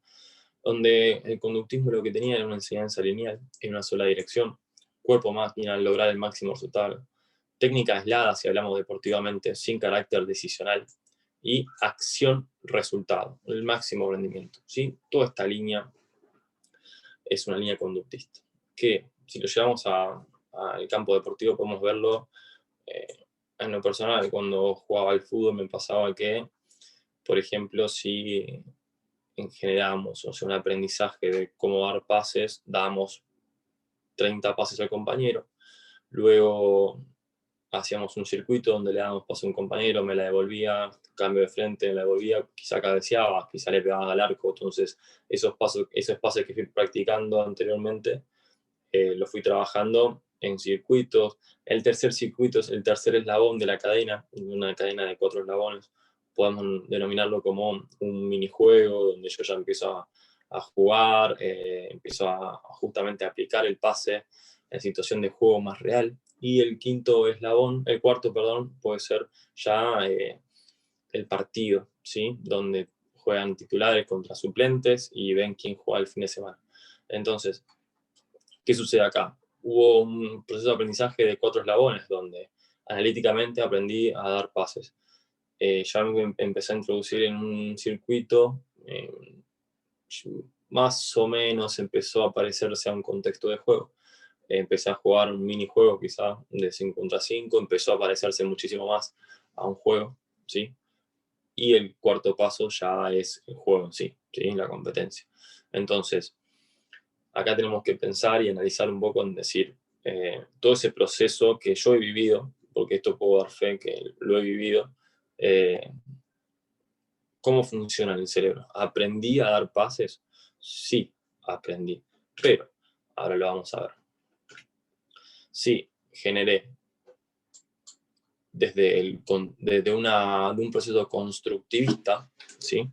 donde el conductismo lo que tenía era una enseñanza lineal en una sola dirección, cuerpo-máquina, lograr el máximo resultado, técnica aislada, si hablamos deportivamente, sin carácter decisional, y acción-resultado, el máximo rendimiento, ¿sí? Toda esta línea es una línea conductista, que si lo llevamos al campo deportivo podemos verlo. En lo personal, cuando jugaba al fútbol me pasaba que, por ejemplo, si generábamos, o sea, un aprendizaje de cómo dar pases, dábamos 30 pases al compañero, luego hacíamos un circuito donde le dábamos paso a un compañero, me la devolvía, cambio de frente, me la devolvía, quizá cabeceaba, quizá le pegaba al arco. Entonces esos pases que fui practicando anteriormente, los fui trabajando en circuitos. El tercer circuito es el tercer eslabón de la cadena, una cadena de 4 eslabones. Podemos denominarlo como un minijuego, donde yo ya empiezo a jugar, empiezo a justamente aplicar el pase en situación de juego más real. Y el cuarto, perdón, puede ser ya el partido, ¿sí? Donde juegan titulares contra suplentes y ven quién juega el fin de semana. Entonces, ¿qué sucede acá? Hubo un proceso de aprendizaje de 4 eslabones, donde analíticamente aprendí a dar pases. Ya me empecé a introducir en un circuito, más o menos empezó a parecerse a un contexto de juego. Empecé a jugar un minijuego quizá de 5 contra 5, empezó a parecerse muchísimo más a un juego, ¿sí? Y el cuarto paso ya es el juego en sí, ¿sí? La competencia. Entonces, acá tenemos que pensar y analizar un poco en decir, todo ese proceso que yo he vivido, porque esto puedo dar fe que lo he vivido, ¿cómo funciona el cerebro? ¿Aprendí a dar pases? Sí, aprendí, pero ahora lo vamos a ver. Sí, generé desde un proceso constructivista, ¿sí?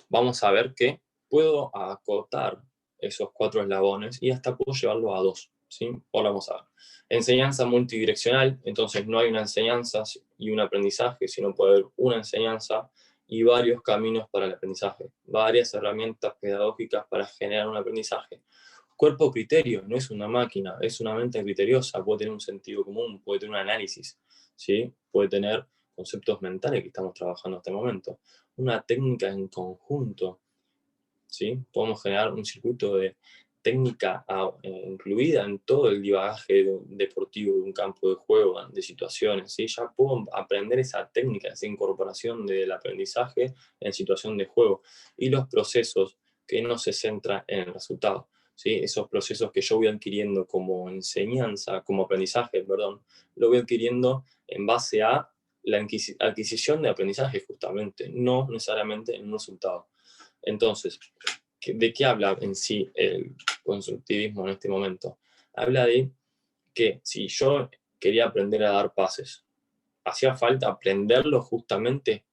Vamos a ver que puedo acotar esos 4 eslabones y hasta puedo llevarlo a 2, ¿sí? Ahora vamos a ver. Enseñanza multidireccional, entonces no hay una enseñanza y un aprendizaje, sino puede haber una enseñanza y varios caminos para el aprendizaje, varias herramientas pedagógicas para generar un aprendizaje. Cuerpo criterio, no es una máquina, es una mente criteriosa, puede tener un sentido común, puede tener un análisis, ¿sí? Puede tener conceptos mentales que estamos trabajando en este momento, una técnica en conjunto, ¿sí? Podemos generar un circuito de técnica incluida en todo el divagaje deportivo de un campo de juego, de situaciones, ¿sí? Ya puedo aprender esa técnica, esa incorporación del aprendizaje en situación de juego y los procesos que no se centran en el resultado, ¿sí? Esos procesos que yo voy adquiriendo como enseñanza, como aprendizaje, perdón, lo voy adquiriendo en base a la adquisición de aprendizaje justamente, no necesariamente en un resultado. Entonces, ¿de qué habla en sí el constructivismo en este momento? Habla de que si yo quería aprender a dar pases, hacía falta aprenderlo justamente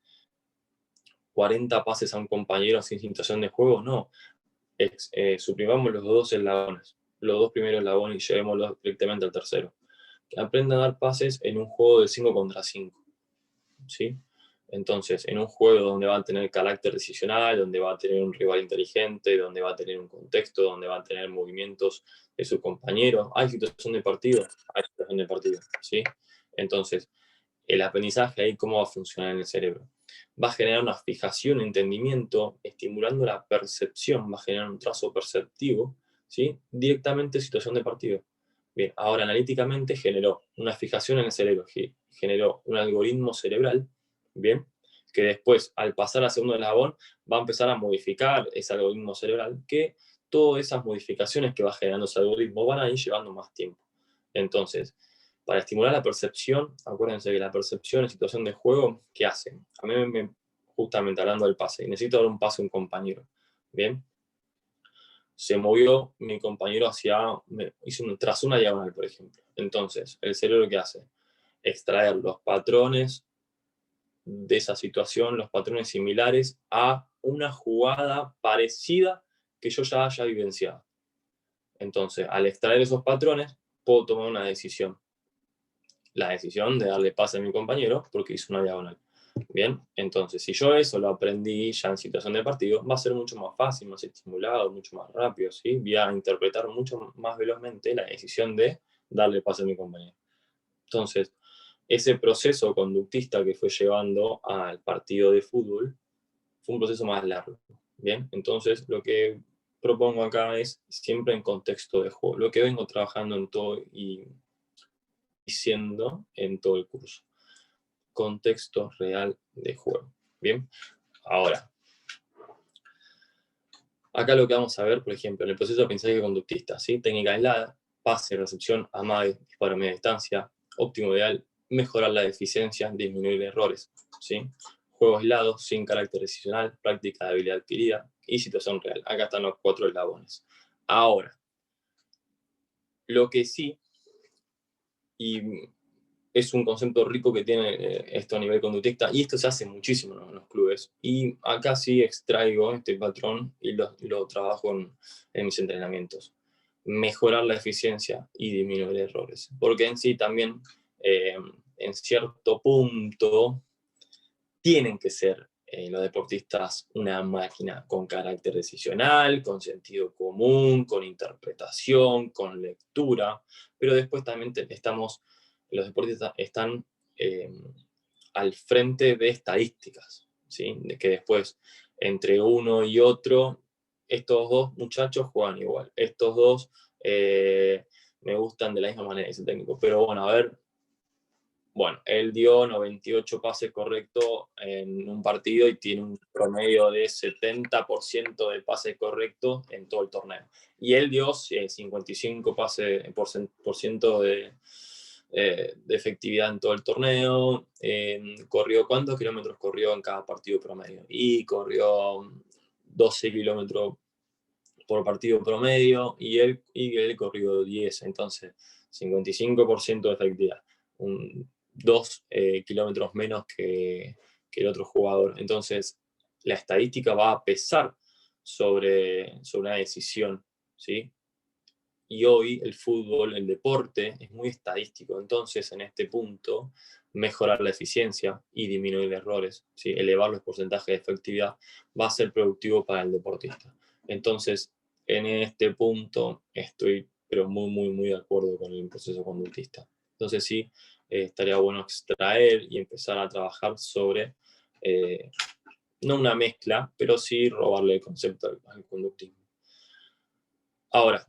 40 pases a un compañero sin situación de juego, no. Suprimamos los dos eslabones, los dos primeros eslabones y llevémoslos directamente al tercero. Que aprenda a dar pases en un juego de 5 contra 5, ¿sí? Entonces, en un juego donde va a tener carácter decisional, donde va a tener un rival inteligente, donde va a tener un contexto, donde va a tener movimientos de su compañero, hay situación de partido, ¿sí? Entonces, el aprendizaje ahí, ¿cómo va a funcionar en el cerebro? Va a generar una fijación, entendimiento, estimulando la percepción, va a generar un trazo perceptivo, ¿sí? Directamente situación de partido. Bien, ahora analíticamente generó una fijación en el cerebro, generó un algoritmo cerebral, bien, que después, al pasar al segundo eslabón, va a empezar a modificar ese algoritmo cerebral, que todas esas modificaciones que va generando ese algoritmo van a ir llevando más tiempo. Entonces, para estimular la percepción, acuérdense que la percepción en situación de juego, ¿qué hace? A mí justamente hablando del pase, necesito dar un pase a un compañero, ¿bien? Se movió mi compañero trazó una diagonal, por ejemplo. Entonces, el cerebro, ¿qué hace? Extraer los patrones de esa situación, los patrones similares a una jugada parecida que yo ya haya vivenciado. Entonces, al extraer esos patrones, puedo tomar una decisión. La decisión de darle pase a mi compañero porque hizo una diagonal. Bien, entonces, si yo eso lo aprendí ya en situación de partido, va a ser mucho más fácil, más estimulado, mucho más rápido, ¿sí? Voy a interpretar mucho más velozmente la decisión de darle pase a mi compañero. Entonces, ese proceso conductista que fue llevando al partido de fútbol fue un proceso más largo. Bien, entonces lo que propongo acá es siempre en contexto de juego, lo que vengo trabajando en todo y diciendo en todo el curso. Contexto real de juego. Bien, ahora, acá lo que vamos a ver, por ejemplo, en el proceso de aprendizaje conductista, ¿sí? Técnica aislada, pase, recepción, amague, disparo a media distancia, óptimo ideal, mejorar la eficiencia, disminuir errores, ¿sí? Juego aislado, sin carácter decisional, práctica de habilidad adquirida y situación real. Acá están los 4 eslabones. Ahora, lo que sí, y es un concepto rico que tiene esto a nivel conductista, y esto se hace muchísimo en los clubes, y acá sí extraigo este patrón y lo trabajo en mis entrenamientos. Mejorar la eficiencia y disminuir errores, porque en sí también, en cierto punto, tienen que ser los deportistas una máquina con carácter decisional, con sentido común, con interpretación, con lectura, pero después también los deportistas están al frente de estadísticas, ¿sí? De que después, entre uno y otro, estos dos muchachos juegan igual, estos dos me gustan de la misma manera, dice el técnico, pero bueno, a ver, bueno, él dio 98 pases correctos en un partido y tiene un promedio de 70% de pases correctos en todo el torneo. Y él dio 55 por ciento de efectividad en todo el torneo. Corrió, ¿cuántos kilómetros corrió en cada partido promedio? Y corrió 12 kilómetros por partido promedio y él corrió 10. Entonces, 55% de efectividad. 2 kilómetros menos que el otro jugador. Entonces, la estadística va a pesar sobre una decisión, ¿sí? Y hoy el fútbol, el deporte, es muy estadístico. Entonces, en este punto, mejorar la eficiencia y disminuir errores, ¿sí? Elevar los porcentajes de efectividad va a ser productivo para el deportista. Entonces, en este punto estoy pero muy, muy, muy de acuerdo con el proceso conductista. Entonces sí, estaría bueno extraer y empezar a trabajar sobre, no una mezcla, pero sí robarle el concepto al conductismo. Ahora,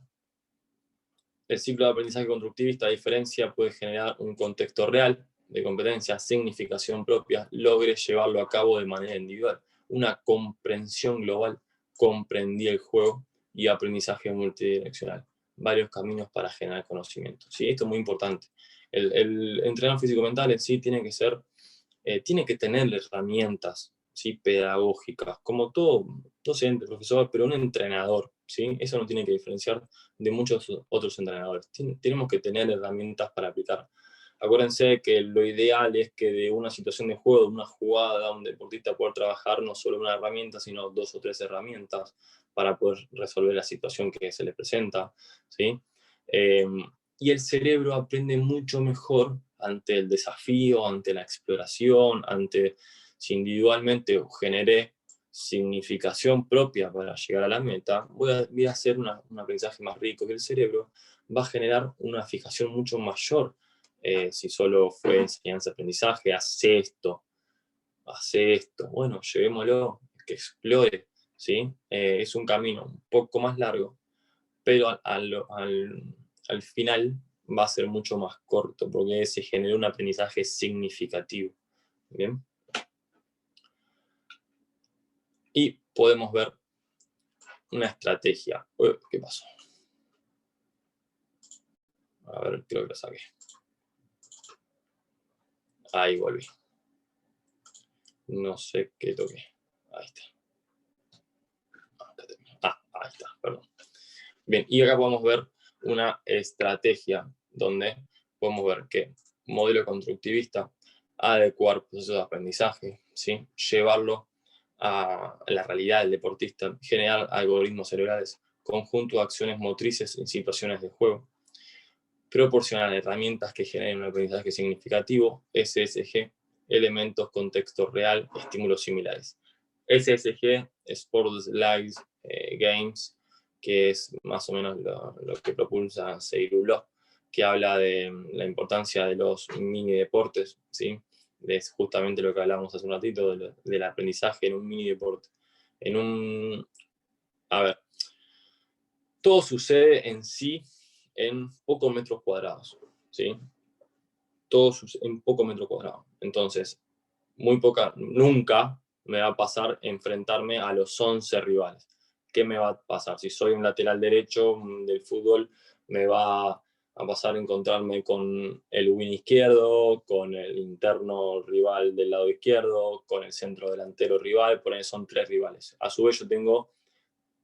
el ciclo de aprendizaje constructivista, a diferencia, puede generar un contexto real de competencia, significación propia, logre llevarlo a cabo de manera individual. Una comprensión global, comprendí el juego y aprendizaje multidireccional. Varios caminos para generar conocimiento. ¿Sí? Esto es muy importante. El entrenador físico-mental en sí tiene que tener herramientas, ¿sí? Pedagógicas, como todo docente, profesor, pero un entrenador, ¿sí? Eso nos tiene que diferenciar de muchos otros entrenadores. Tenemos que tener herramientas para aplicar Acuérdense que lo ideal es que de una situación de juego, de una jugada, un deportista pueda trabajar no solo una herramienta, sino 2 o 3 herramientas para poder resolver la situación que se le presenta, ¿sí? Y el cerebro aprende mucho mejor ante el desafío, ante la exploración, ante si individualmente generé significación propia para llegar a la meta, voy a hacer un aprendizaje más rico, que el cerebro va a generar una fijación mucho mayor. Si solo fue enseñanza-aprendizaje, hace esto, bueno, llevémoslo, que explore, ¿sí? Es un camino un poco más largo, pero al final va a ser mucho más corto, porque se generó un aprendizaje significativo, ¿bien? Y podemos ver una estrategia. Uy, ¿qué pasó? A ver, creo que lo saqué. Ahí volví. No sé qué toqué. Ahí está. Ahí está, perdón. Bien, y acá podemos ver una estrategia donde podemos ver que modelo constructivista, adecuar procesos de aprendizaje, ¿sí? Llevarlo a la realidad del deportista, generar algoritmos cerebrales, conjunto de acciones motrices en situaciones de juego, proporcionar herramientas que generen un aprendizaje significativo, SSG, elementos, contexto real, estímulos similares. SSG, Sports Live Games, que es más o menos lo que propulsa Seiruló, que habla de la importancia de los mini deportes, ¿sí? Es justamente lo que hablábamos hace un ratito, del aprendizaje en un mini deporte. A ver, todo sucede en sí en pocos metros cuadrados, ¿sí? Todo en pocos metros cuadrados. Entonces, nunca me va a pasar enfrentarme a los 11 rivales. ¿Qué me va a pasar? Si soy un lateral derecho del fútbol, me va a pasar a encontrarme con el win izquierdo, con el interno rival del lado izquierdo, con el centro delantero rival, por ahí son 3 rivales. A su vez yo tengo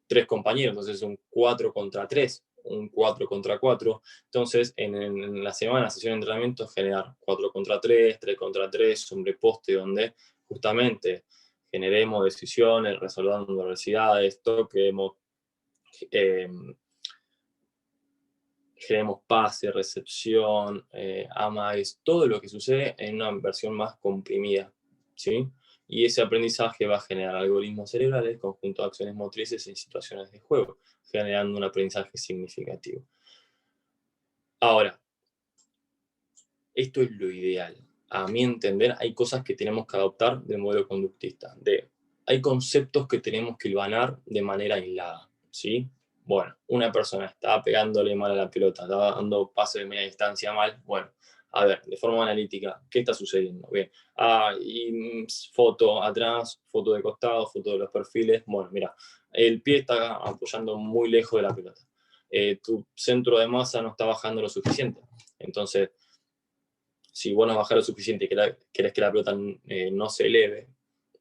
3 compañeros, entonces un 4 contra 3, un 4 contra 4. Entonces, en la semana, sesión de entrenamiento, generar 4 contra 3, 3 contra 3, sobreposte, donde justamente generemos decisiones, resolvamos adversidades, toquemos, generemos pase, recepción, amagues, todo lo que sucede en una versión más comprimida, ¿sí? Y ese aprendizaje va a generar algoritmos cerebrales, conjunto de acciones motrices en situaciones de juego, generando un aprendizaje significativo. Ahora, esto es lo ideal. A mi entender, hay cosas que tenemos que adoptar del modelo conductista. Hay conceptos que tenemos que hilvanar de manera aislada, ¿sí? Bueno, una persona está pegándole mal a la pelota, está dando pases de media distancia mal. Bueno, a ver, de forma analítica, ¿qué está sucediendo? Bien, y foto atrás, foto de costado, foto de los perfiles. Bueno, mira, el pie está apoyando muy lejos de la pelota. Tu centro de masa no está bajando lo suficiente. Entonces, si vos no bajás lo suficiente y querés que la pelota no se eleve,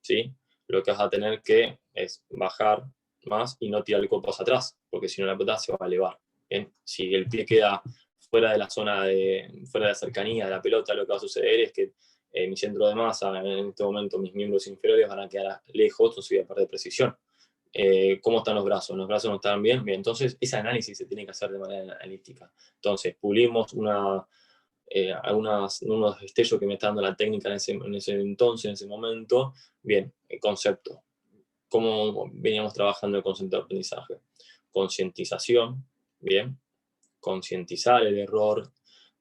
¿sí? Lo que vas a tener que es bajar más y no tirar el cuerpo hacia atrás, porque si no la pelota se va a elevar. ¿Bien? Si el pie queda fuera de la zona fuera de la cercanía de la pelota, lo que va a suceder es que mi centro de masa, en este momento mis miembros inferiores van a quedar lejos, entonces voy a perder precisión. ¿Cómo están los brazos? ¿Los brazos no están bien? Bien, entonces ese análisis se tiene que hacer de manera analítica. Entonces, pulimos unos destellos que me está dando la técnica en ese entonces, en ese momento. Bien, el concepto. ¿Cómo veníamos trabajando el concepto de aprendizaje? Concientización, bien, concientizar el error,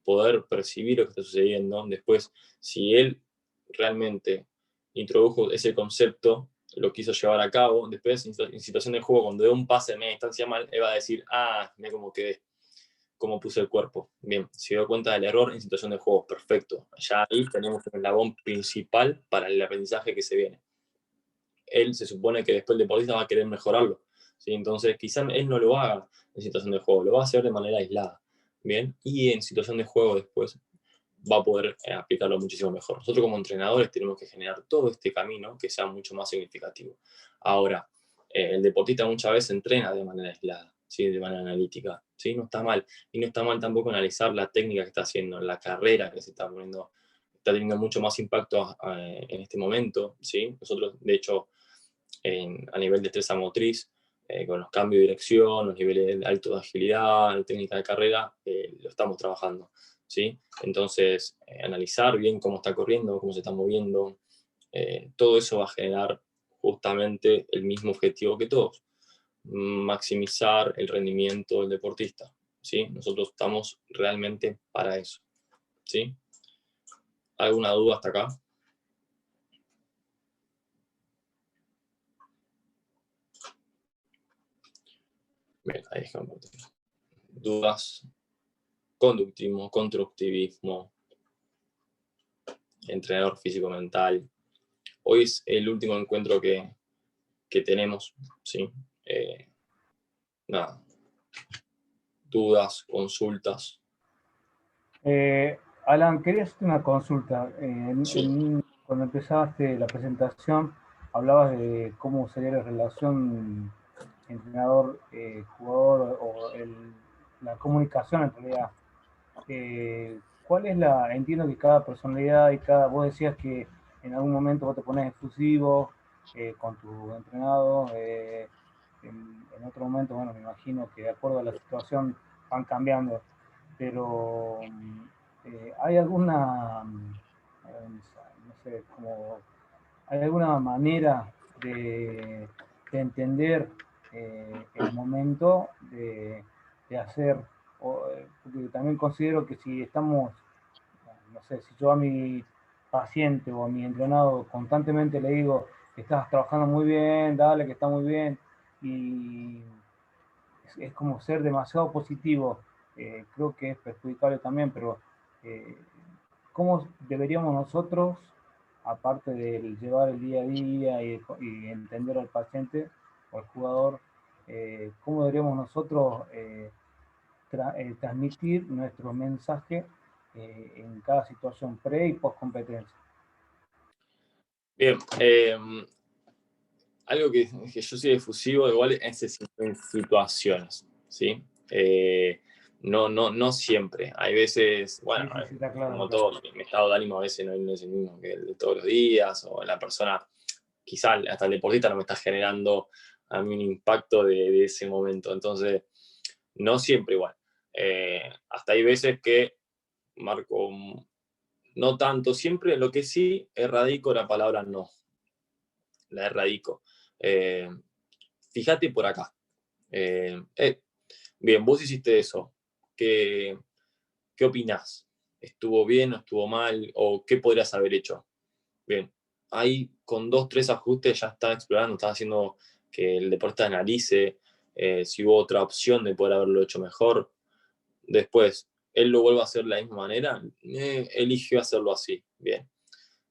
poder percibir lo que está sucediendo. Después, si él realmente introdujo ese concepto, lo quiso llevar a cabo, después en situación de juego, cuando dé un pase de media distancia mal, él va a decir, mira cómo quedé, cómo puse el cuerpo. Bien, se dio cuenta del error en situación de juego, perfecto. Ya ahí tenemos un eslabón principal para el aprendizaje que se viene. Él se supone que después el deportista va a querer mejorarlo, ¿sí? Entonces quizás él no lo haga en situación de juego, lo va a hacer de manera aislada, ¿bien? Y en situación de juego después va a poder aplicarlo muchísimo mejor. Nosotros como entrenadores tenemos que generar todo este camino que sea mucho más significativo. Ahora, el deportista muchas veces entrena de manera aislada, ¿sí? De manera analítica. ¿sí? No está mal. Y no está mal tampoco analizar la técnica que está haciendo, la carrera que se está poniendo, está teniendo mucho más impacto en este momento, ¿sí? Nosotros, de hecho, a nivel de destreza motriz, con los cambios de dirección, los niveles de alto de agilidad, la técnica de carrera, lo estamos trabajando, ¿sí? Entonces, analizar bien cómo está corriendo, cómo se está moviendo, todo eso va a generar justamente el mismo objetivo que todos, maximizar el rendimiento del deportista, ¿sí? Nosotros estamos realmente para eso, ¿sí? ¿Alguna duda hasta acá? Bien, ahí es dudas, conductismo, constructivismo, entrenador físico-mental. Hoy es el último encuentro que tenemos, ¿sí? Nada. Dudas, consultas. Alan, quería hacerte una consulta. Sí. Cuando empezaste la presentación, hablabas de cómo sería la relación entrenador-jugador o la comunicación en realidad. ¿Cuál es entiendo que cada personalidad y vos decías que en algún momento vos te pones efusivo con tu entrenado, en otro momento, bueno, me imagino que de acuerdo a la situación van cambiando, pero ¿hay alguna, no sé, hay alguna manera de entender el momento de hacer, porque también considero que si estamos, no sé, si yo a mi paciente o a mi entrenado constantemente le digo que estás trabajando muy bien, dale, que está muy bien, y es como ser demasiado positivo, creo que es perjudicable también, pero ¿cómo deberíamos nosotros, aparte de llevar el día a día y entender al paciente o al jugador, cómo deberíamos nosotros transmitir nuestro mensaje en cada situación pre y post competencia? Bien, algo que yo soy efusivo igual es en situaciones, ¿sí? No siempre. Hay veces, bueno, Sí, sí, está claro, como claro. todo, mi estado de ánimo a veces no es el mismo que el de todos los días, o la persona, quizás hasta el deportista no me está generando a mí un impacto de ese momento. Entonces, no siempre igual. Hasta hay veces que marco, no tanto siempre, lo que sí erradico la palabra no. La erradico. Fíjate por acá. Bien, vos hiciste eso. ¿Qué opinás? ¿Estuvo bien o estuvo mal? ¿O qué podrías haber hecho? Bien, ahí con 2, 3 ajustes ya está explorando, está haciendo que el deportista analice si hubo otra opción de poder haberlo hecho mejor. Después, él lo vuelve a hacer de la misma manera, eligió hacerlo así. Bien.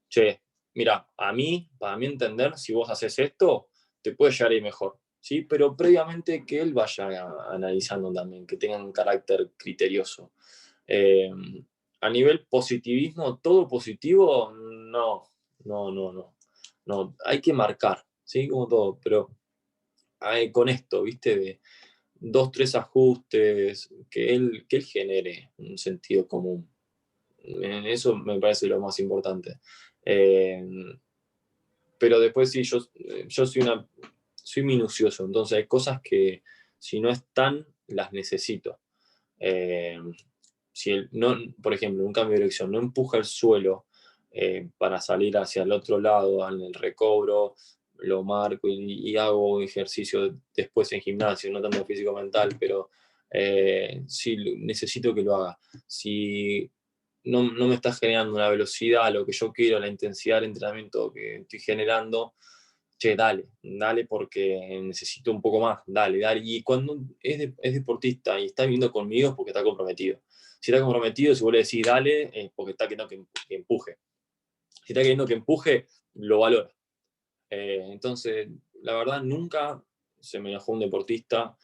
Che, mira, para mí entender, si vos haces esto, te puede llegar a ir mejor, ¿sí? Pero previamente que él vaya analizando también, que tenga un carácter criterioso. Eh, a nivel positivismo, todo positivo, no, hay que marcar, ¿sí? Como todo, pero con esto, ¿viste? De 2, 3 ajustes, que él genere un sentido común. Eso me parece lo más importante. Eh, pero después sí, yo soy minucioso, entonces hay cosas que si no están, las necesito. Eh, si no, por ejemplo, un cambio de dirección no empuja el suelo para salir hacia el otro lado, en el recobro, lo marco y hago ejercicio después en gimnasio, no tanto físico-mental, pero sí necesito que lo haga. Si no me está generando una velocidad a lo que yo quiero, la intensidad del entrenamiento que estoy generando, che, dale porque necesito un poco más, dale. Y cuando es deportista y está viviendo conmigo es porque está comprometido. Si está comprometido, si vos le decís dale, es porque está queriendo que empuje. Si está queriendo que empuje, lo valora. Entonces, la verdad, nunca se me enojó un deportista,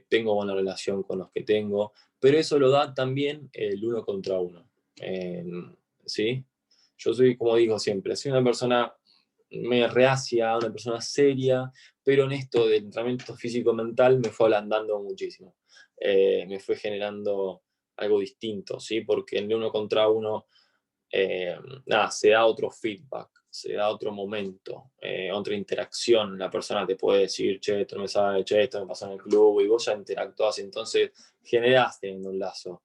tengo buena relación con los que tengo, pero eso lo da también el uno contra uno. ¿Sí? Yo soy, como digo siempre, soy una persona me reacia, una persona seria, pero en esto del entrenamiento físico-mental me fue ablandando muchísimo. Me fue generando algo distinto, ¿sí? Porque en el uno contra uno, se da otro feedback, se da otro momento, otra interacción. La persona te puede decir, che, esto no me sabe, che, esto me pasó en el club, y vos ya interactuás, entonces generás teniendo un lazo.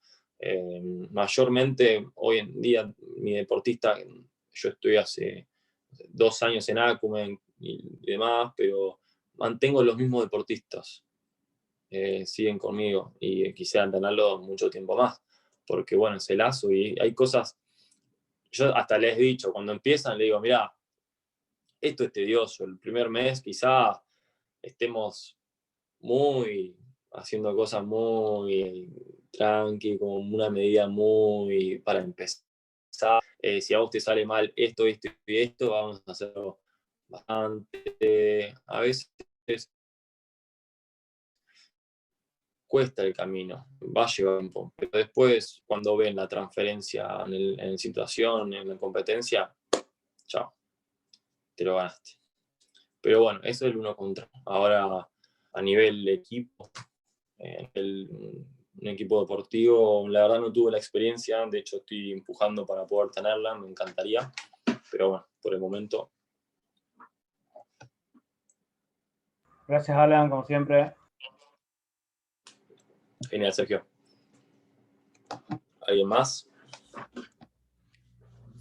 Mayormente, hoy en día, mi deportista, yo estoy hace 2 años en Acumen y demás, pero mantengo los mismos deportistas. Siguen conmigo y quisiera tenerlo mucho tiempo más, porque bueno, ese lazo y hay cosas, yo hasta les he dicho, cuando empiezan le digo, mira, esto es tedioso, el primer mes quizá estemos muy haciendo cosas muy tranqui, como una medida muy para empezar. Si a vos te sale mal esto, esto y esto, vamos a hacerlo bastante. A veces cuesta el camino, va a llevar tiempo, pero después cuando ven la transferencia en situación, en la competencia, chao, te lo ganaste. Pero bueno, eso es el uno contra. Ahora, a nivel equipo, un equipo deportivo, la verdad no tuve la experiencia, de hecho estoy empujando para poder tenerla, me encantaría, pero bueno, por el momento. Gracias, Alan, como siempre. Genial, Sergio. ¿Alguien más?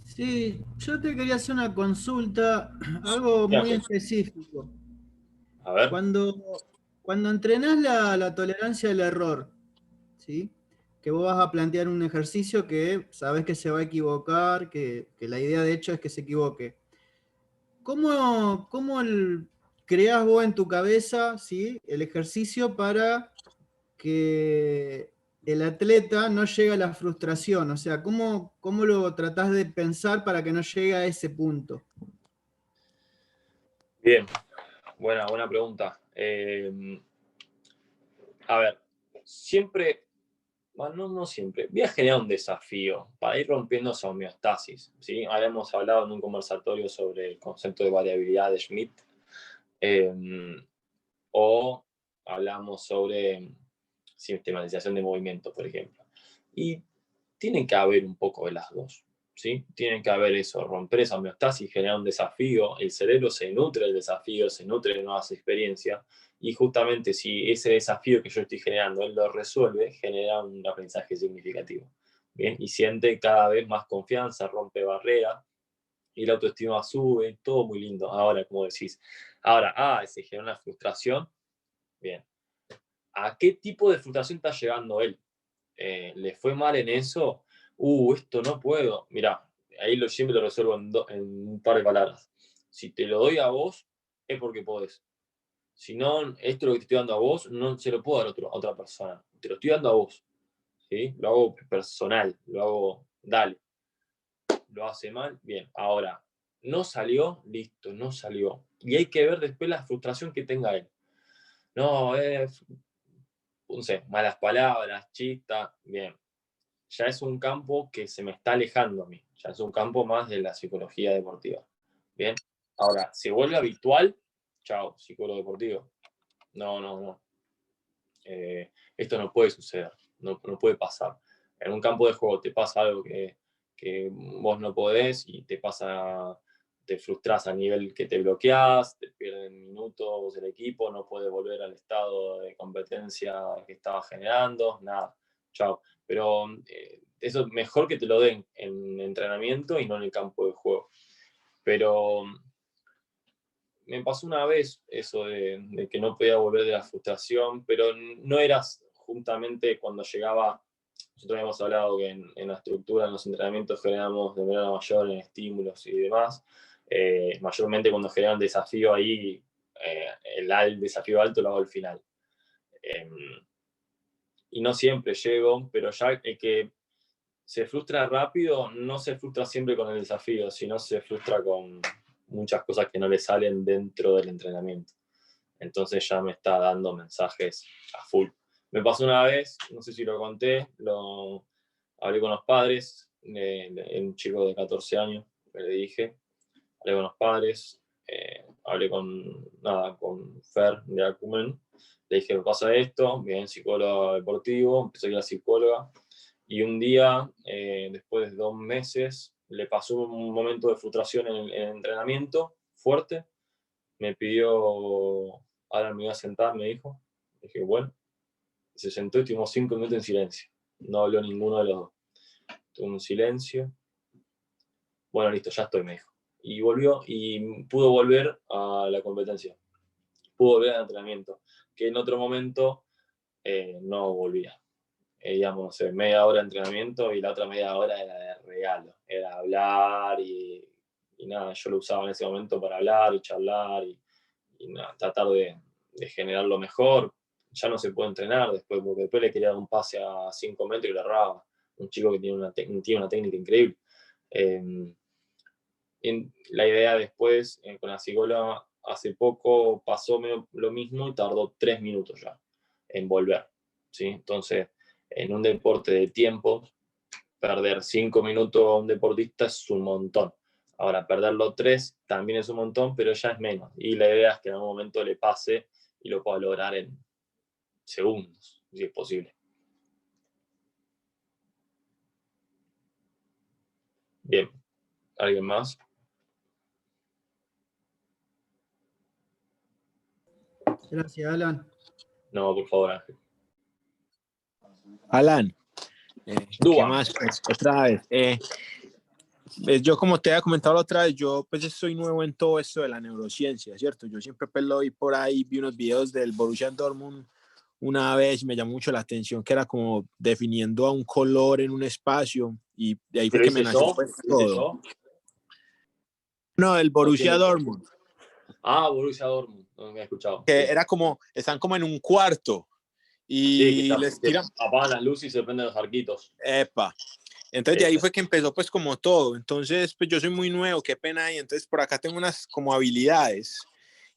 Sí, yo te quería hacer una consulta, algo muy específico. A ver. Cuando entrenás la tolerancia al error, ¿sí? Que vos vas a plantear un ejercicio que sabes que se va a equivocar, que la idea de hecho es que se equivoque. ¿Cómo creás vos en tu cabeza, ¿sí? El ejercicio para que el atleta no llegue a la frustración? O sea, ¿cómo lo tratás de pensar para que no llegue a ese punto? Bien, buena pregunta. A ver, siempre, bueno, no siempre, voy a generar un desafío para ir rompiendo esa homeostasis, ¿sí? Habíamos hablado en un conversatorio sobre el concepto de variabilidad de Schmidt, o hablamos sobre sistematización de movimiento, por ejemplo. Y tiene que haber un poco de las dos, ¿sí? Tiene que haber eso, romper esa homeostasis, generar un desafío. El cerebro se nutre del desafío, se nutre de nuevas experiencias, y justamente si ese desafío que yo estoy generando, él lo resuelve, genera un aprendizaje significativo, ¿bien? Y siente cada vez más confianza, rompe barreras, y la autoestima sube, todo muy lindo. Ahora, como decís, ahora, se genera una frustración, bien. ¿A qué tipo de frustración está llegando él? ¿Le fue mal en eso? Esto no puedo. Mirá, ahí siempre lo resuelvo en un par de palabras. Si te lo doy a vos, es porque podés. Si no, esto lo que te estoy dando a vos, no se lo puedo dar a otra persona. Te lo estoy dando a vos. ¿Sí? Lo hago personal, lo hago, dale. Lo hace mal, bien. Ahora, no salió, listo, no salió. Y hay que ver después la frustración que tenga él. No, no sé, malas palabras, chistas, bien. Ya es un campo que se me está alejando a mí. Ya es un campo más de la psicología deportiva. Bien. Ahora, se vuelve habitual, chao, psicólogo deportivo. No. Esto no puede suceder, no puede pasar. En un campo de juego te pasa algo que vos no podés y te frustras a nivel que te bloqueás, te pierden minutos el equipo, no puede volver al estado de competencia que estaba generando, nada, chao. Pero eso es mejor que te lo den en entrenamiento y no en el campo de juego. Pero me pasó una vez eso de que no podía volver de la frustración, pero no era juntamente cuando llegaba. Nosotros habíamos hablado que en la estructura, en los entrenamientos, generamos de menor a mayor en estímulos y demás. Mayormente cuando generan desafío ahí, el desafío alto lo hago al final. Y no siempre llego, pero ya el que se frustra rápido no se frustra siempre con el desafío, sino se frustra con muchas cosas que no le salen dentro del entrenamiento. Entonces ya me está dando mensajes a full. Me pasó una vez, no sé si lo conté, hablé con los padres, un chico de 14 años, le dije, hablé con los padres, hablé con Fer de Acumen, le dije, me pasa esto, bien, psicólogo deportivo, empecé a ir a la psicóloga, y un día, después de 2 meses, le pasó un momento de frustración en el entrenamiento fuerte, me pidió, ahora me voy a sentar, me dijo, dije, bueno, se sentó y tuvimos 5 minutos en silencio, no habló ninguno de los dos, tuvo un silencio, bueno, listo, ya estoy, me dijo, y volvió, y pudo volver a la competencia, pudo volver al entrenamiento, que en otro momento no volvía. Digamos, no sé, media hora de entrenamiento y la otra media hora era de regalo, era hablar y nada, yo lo usaba en ese momento para hablar y charlar y nada, tratar de generar lo mejor. Ya no se puede entrenar después, porque después le quería dar un pase a 5 metros y le erraba. Un chico que tiene una técnica increíble. La idea después, con la psicóloga, hace poco pasó lo mismo y tardó 3 minutos ya en volver, ¿sí? Entonces, en un deporte de tiempos, perder 5 minutos a un deportista es un montón. Ahora, perderlo 3 también es un montón, pero ya es menos. Y la idea es que en algún momento le pase y lo pueda lograr en segundos, si es posible. Bien, ¿alguien más? Gracias, Alan. No, por favor, Ángel. Alan, ¿qué Dúa. más? Pues, otra vez. Yo como te había comentado la otra vez, yo pues estoy nuevo en todo esto de la neurociencia, ¿cierto? Yo siempre pues lo vi por ahí, vi unos videos del Borussia Dortmund una vez y me llamó mucho la atención que era como definiendo a un color en un espacio y de ahí fue ¿Pero que me hice nació yo? pues ¿Lo hice todo. yo? No, el ¿O Borussia quién? Dortmund, Borussia Dortmund, no me había escuchado. que Bien. era como, están como en un cuarto Sí, y les que tiran, apagan las luces y se prenden los arquitos. epa. Entonces de ahí fue que empezó pues como todo. Entonces pues yo soy muy nuevo, qué pena. Y entonces por acá tengo unas como habilidades,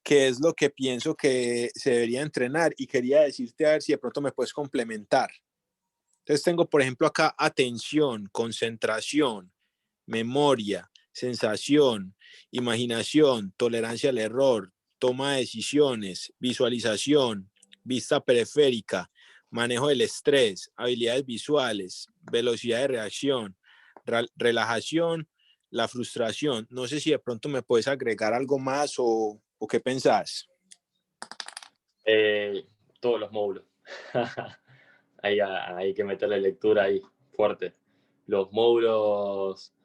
que es lo que pienso que se debería entrenar. Y quería decirte a ver si de pronto me puedes complementar. Entonces tengo por ejemplo acá atención, concentración, memoria, sensación, imaginación, tolerancia al error, toma de decisiones, visualización, vista periférica, manejo del estrés, habilidades visuales, velocidad de reacción, relajación, la frustración. No sé si de pronto me puedes agregar algo más o qué pensás. Todos los módulos. Hay que meterle lectura ahí, fuerte. Los módulos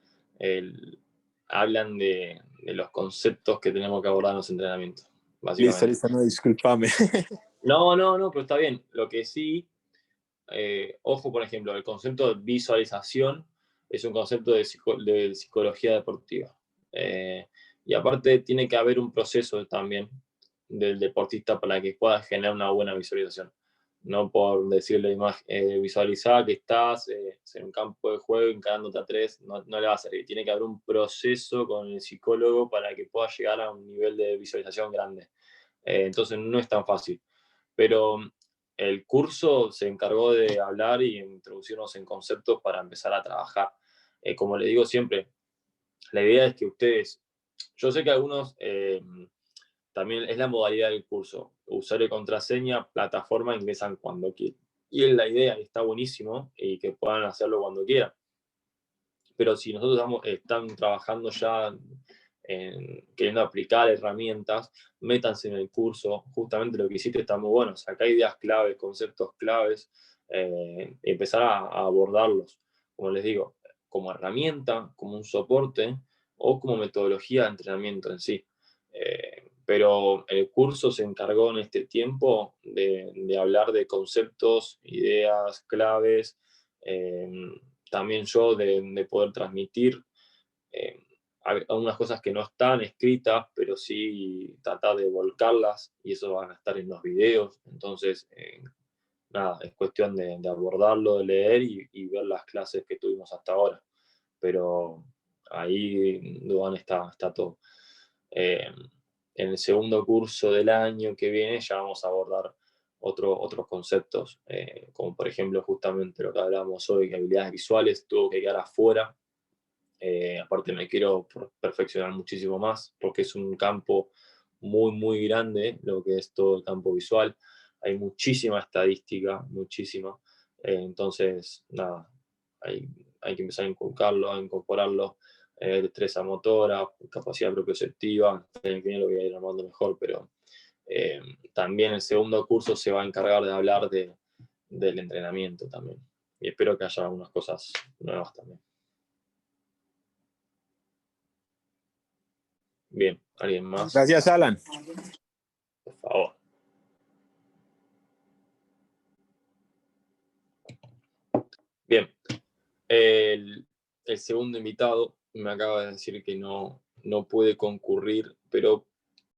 hablan de los conceptos que tenemos que abordar en los entrenamientos, Listo, básicamente. listo, no, discúlpame. No, pero está bien. Lo que sí, ojo, por ejemplo, el concepto de visualización es un concepto de psicología deportiva. Y aparte tiene que haber un proceso también del deportista para que pueda generar una buena visualización. No por decirle visualizar que estás en un campo de juego encarándote a 3, no le va a servir. Tiene que haber un proceso con el psicólogo para que pueda llegar a un nivel de visualización grande. Entonces no es tan fácil. Pero el curso se encargó de hablar y introducirnos en conceptos para empezar a trabajar. Como le digo siempre, la idea es que ustedes, yo sé que algunos, también es la modalidad del curso, usuario y contraseña, plataforma, ingresan cuando quieran. Y es la idea, está buenísimo, y que puedan hacerlo cuando quieran. Pero si nosotros están trabajando ya queriendo aplicar herramientas, métanse en el curso, justamente lo que hiciste está muy bueno, sacar ideas claves, conceptos claves, y empezar a abordarlos, como les digo, como herramienta, como un soporte o como metodología de entrenamiento en sí. Pero el curso se encargó en este tiempo de hablar de conceptos, ideas claves, también yo de poder transmitir algunas cosas que no están escritas, pero sí tratar de volcarlas y eso van a estar en los videos. Entonces, nada, es cuestión de abordarlo, de leer y ver las clases que tuvimos hasta ahora. Pero ahí, Duan, está todo. En el segundo curso del año que viene ya vamos a abordar otros conceptos, como por ejemplo justamente lo que hablábamos hoy, que habilidades visuales tuvo que quedar afuera. Aparte me quiero perfeccionar muchísimo más porque es un campo muy, muy grande lo que es todo el campo visual. Hay muchísima estadística, muchísima. Entonces, nada, hay que empezar a inculcarlo, a incorporarlo. Destreza motora, capacidad propioceptiva. En el que viene lo voy a ir armando mejor, pero también el segundo curso se va a encargar de hablar del entrenamiento también. Y espero que haya algunas cosas nuevas también. Bien, ¿alguien más? Gracias, Alan. Por favor. Bien. El segundo invitado me acaba de decir que no puede concurrir, pero